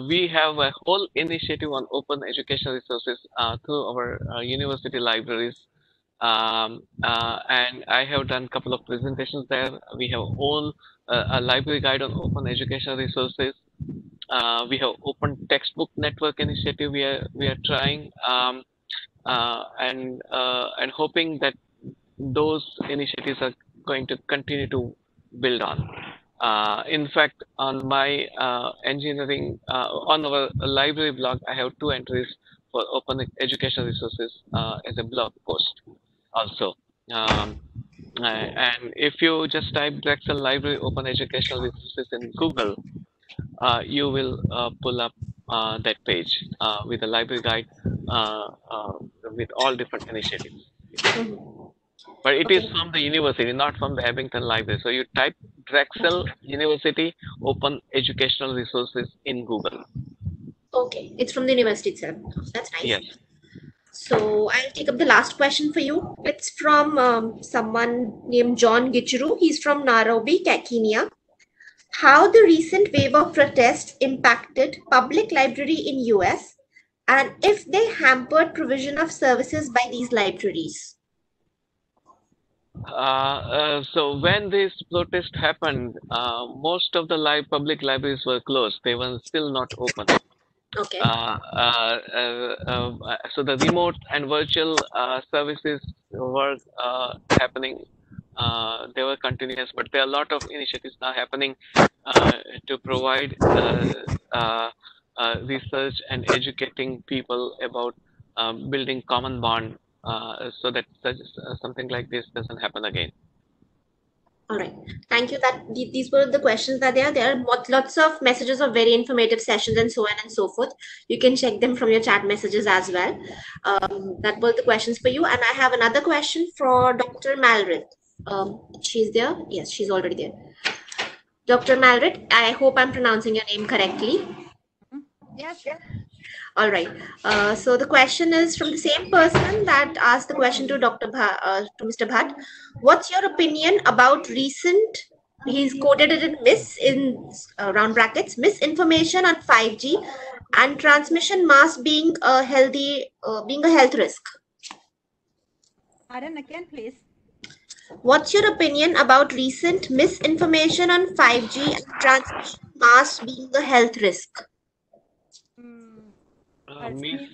we have a whole initiative on open education resources through our university libraries. And I have done a couple of presentations there. We have all a library guide on open educational resources. We have open textbook network initiative we are trying, and hoping that those initiatives are going to continue to build on. In fact, on my engineering, on our library blog, I have 2 entries for open educational resources as a blog post also. And if you just type Drexel Library Open Educational Resources in Google, you will pull up that page with a library guide with all different initiatives. But it is from the university, not from the Abington Library. So you type Drexel University Open Educational Resources in Google. Okay, it's from the university itself. That's nice. Yes. So I'll take up the last question for you. It's from someone named John Gichuru. He's from Nairobi, Kenya. How the recent wave of protests impacted public library in US, and if they hampered provision of services by these libraries? So when this protest happened, most of the public libraries were closed. They were still not open. Okay. So the remote and virtual services were happening. They were continuous, but there are a lot of initiatives now happening to provide research and educating people about building common bond so that something like this doesn't happen again. All right. Thank you. These were the questions that there are. There are lots of messages of very informative sessions and so on and so forth. You can check them from your chat messages as well. That were the questions for you. And I have another question for Dr. Maleerat. She's there? Yes, she's already there. Dr. Maleerat, I hope I'm pronouncing your name correctly. Yes. All right. So the question is from the same person that asked the question to Mr. Bhatt. What's your opinion about recent? He's quoted it in round brackets, misinformation on 5G and transmission mass being a health risk. Pardon again, please. What's your opinion about recent misinformation on 5G and transmission mass being a health risk? Misinformation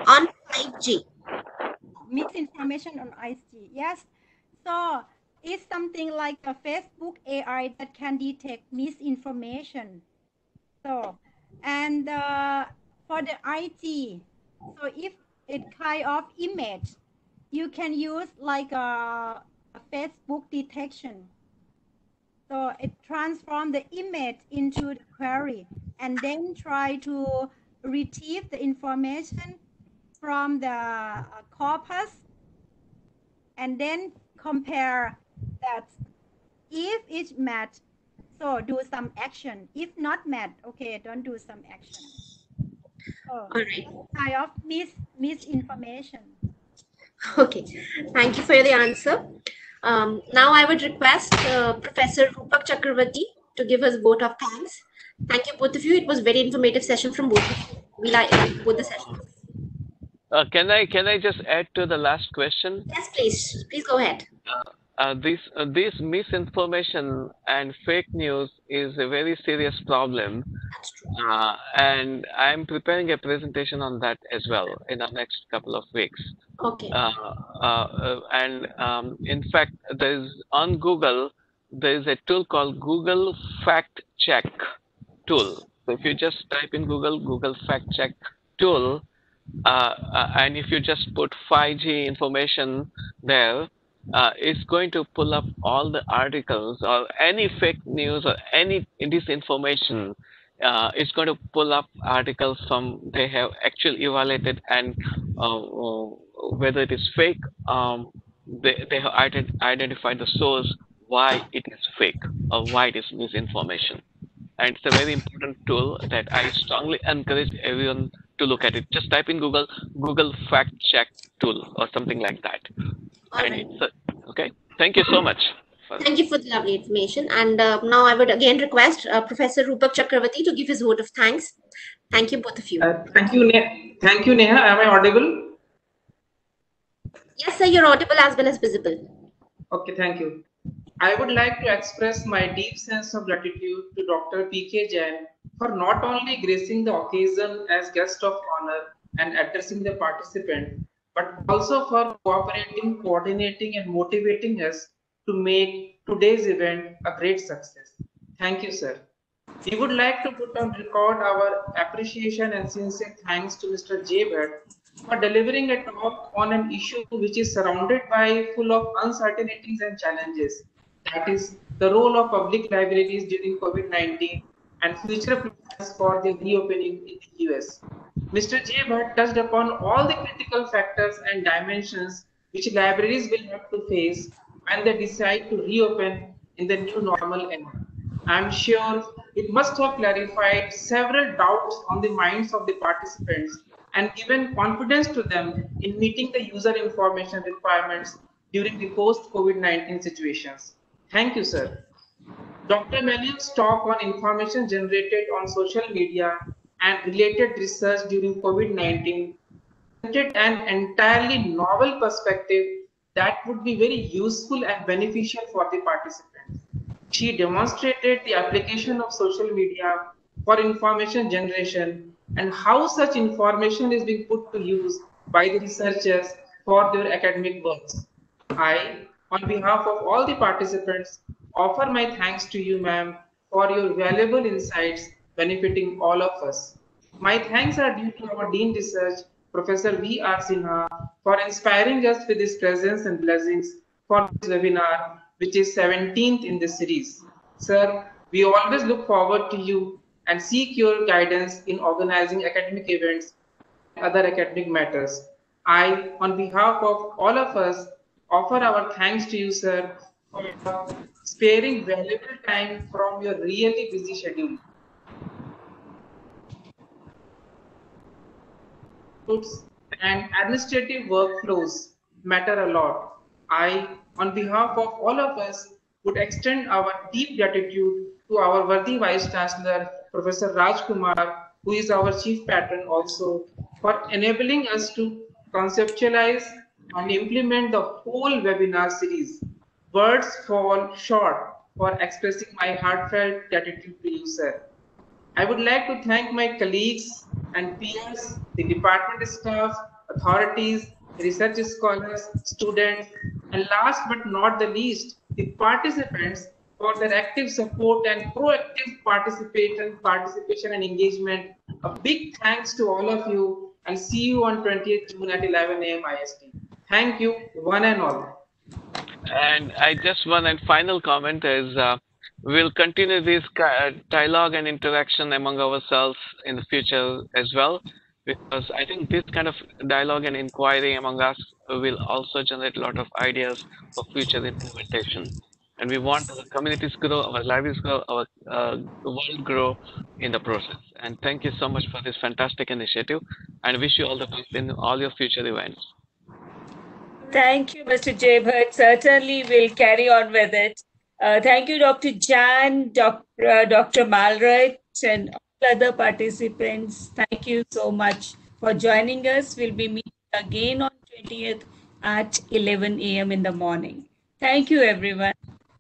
on 5G. Misinformation on 5G. Yes. So it's something like a Facebook AI that can detect misinformation. So, and for the IT, so if it kind of image, you can use like a Facebook detection. So it transforms the image into the query and then try to retrieve the information from the corpus and then compare that. If it's matched, so do some action. If not matched, okay, don't do some action. So kind of misinformation. Okay, thank you for the answer. Now I would request Professor Rupak Chakravarti to give us a vote of thanks. Thank you both of you. It was a very informative session from both of you. We like both the sessions. Can I just add to the last question? Yes, please. Please go ahead. This misinformation and fake news is a very serious problem. That's true. And I'm preparing a presentation on that as well in the next couple of weeks. Okay. In fact, on Google, there is a tool called Google Fact Check tool. So if you just type in Google Fact Check tool, and if you just put 5G information there, it's going to pull up all the articles or any fake news or any disinformation. It's going to pull up articles they have actually evaluated and whether it is fake. They have identified the source why it is fake or why it is misinformation. And it's a very important tool that I strongly encourage everyone to look at it. Just type in Google Fact Check tool or something like that. Okay. Thank you so much. Thank you for the lovely information. And now I would again request Professor Rupak Chakravarti to give his vote of thanks. Thank you, both of you. Thank you, Neha. Am I audible? Yes, sir. You're audible as well as visible. Okay, thank you. I would like to express my deep sense of gratitude to Dr. P.K. Jain for not only gracing the occasion as guest of honor and addressing the participant, but also for cooperating, coordinating, and motivating us to make today's event a great success. Thank you, sir. We would like to put on record our appreciation and sincere thanks to Mr. J. Bhatt for delivering a talk on an issue which is surrounded by full of uncertainties and challenges. That is the role of public libraries during COVID-19 and future plans for the reopening in the US. Mr. J. Bhatt touched upon all the critical factors and dimensions which libraries will have to face when they decide to reopen in the new normal era. I am sure it must have clarified several doubts on the minds of the participants and given confidence to them in meeting the user information requirements during the post-COVID-19 situations. Thank you, sir. Dr. Maliyaem's talk on information generated on social media and related research during COVID-19 presented an entirely novel perspective that would be very useful and beneficial for the participants. She demonstrated the application of social media for information generation and how such information is being put to use by the researchers for their academic works. I, on behalf of all the participants, offer my thanks to you, ma'am, for your valuable insights benefiting all of us. My thanks are due to our Dean Research, Professor V.R. Sinha, for inspiring us with his presence and blessings for this webinar, which is 17th in this series. Sir, we always look forward to you and seek your guidance in organizing academic events and other academic matters. I, on behalf of all of us, offer our thanks to you, sir, for sparing valuable time from your really busy schedule. And administrative workflows matter a lot. I, on behalf of all of us, would extend our deep gratitude to our worthy Vice Chancellor, Professor Raj Kumar, who is our Chief Patron also, for enabling us to conceptualize and implement the whole webinar series. Words fall short for expressing my heartfelt gratitude to you, sir. I would like to thank my colleagues and peers, the department staff, authorities, research scholars, students, and last but not the least, the participants for their active support and proactive participation and engagement. A big thanks to all of you, and see you on 20th June at 11 a.m. IST. Thank you, one and all. And I just one and final comment is we'll continue this dialogue and interaction among ourselves in the future as well, because I think this kind of dialogue and inquiry among us will also generate a lot of ideas for future implementation. And we want our communities grow, our libraries grow, our world grow in the process. And thank you so much for this fantastic initiative, and wish you all the best in all your future events. Thank you, Mr. J. Bhatt. Certainly, we'll carry on with it. Thank you, Dr. Jan, Dr. Maleerat, and all other participants. Thank you so much for joining us. We'll be meeting again on 20th at 11 a.m. in the morning. Thank you, everyone.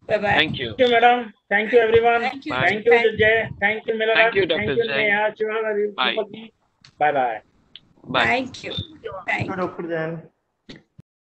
Bye-bye. Thank you. Thank you, madam. Thank you, everyone. Thank you. Thank you, Jay. Thank you, Maleerat. Thank you, Dr. Thank you, Jay. Neha. Bye. Bye-bye. Bye. Thank you. Thank you. Dr. Jan.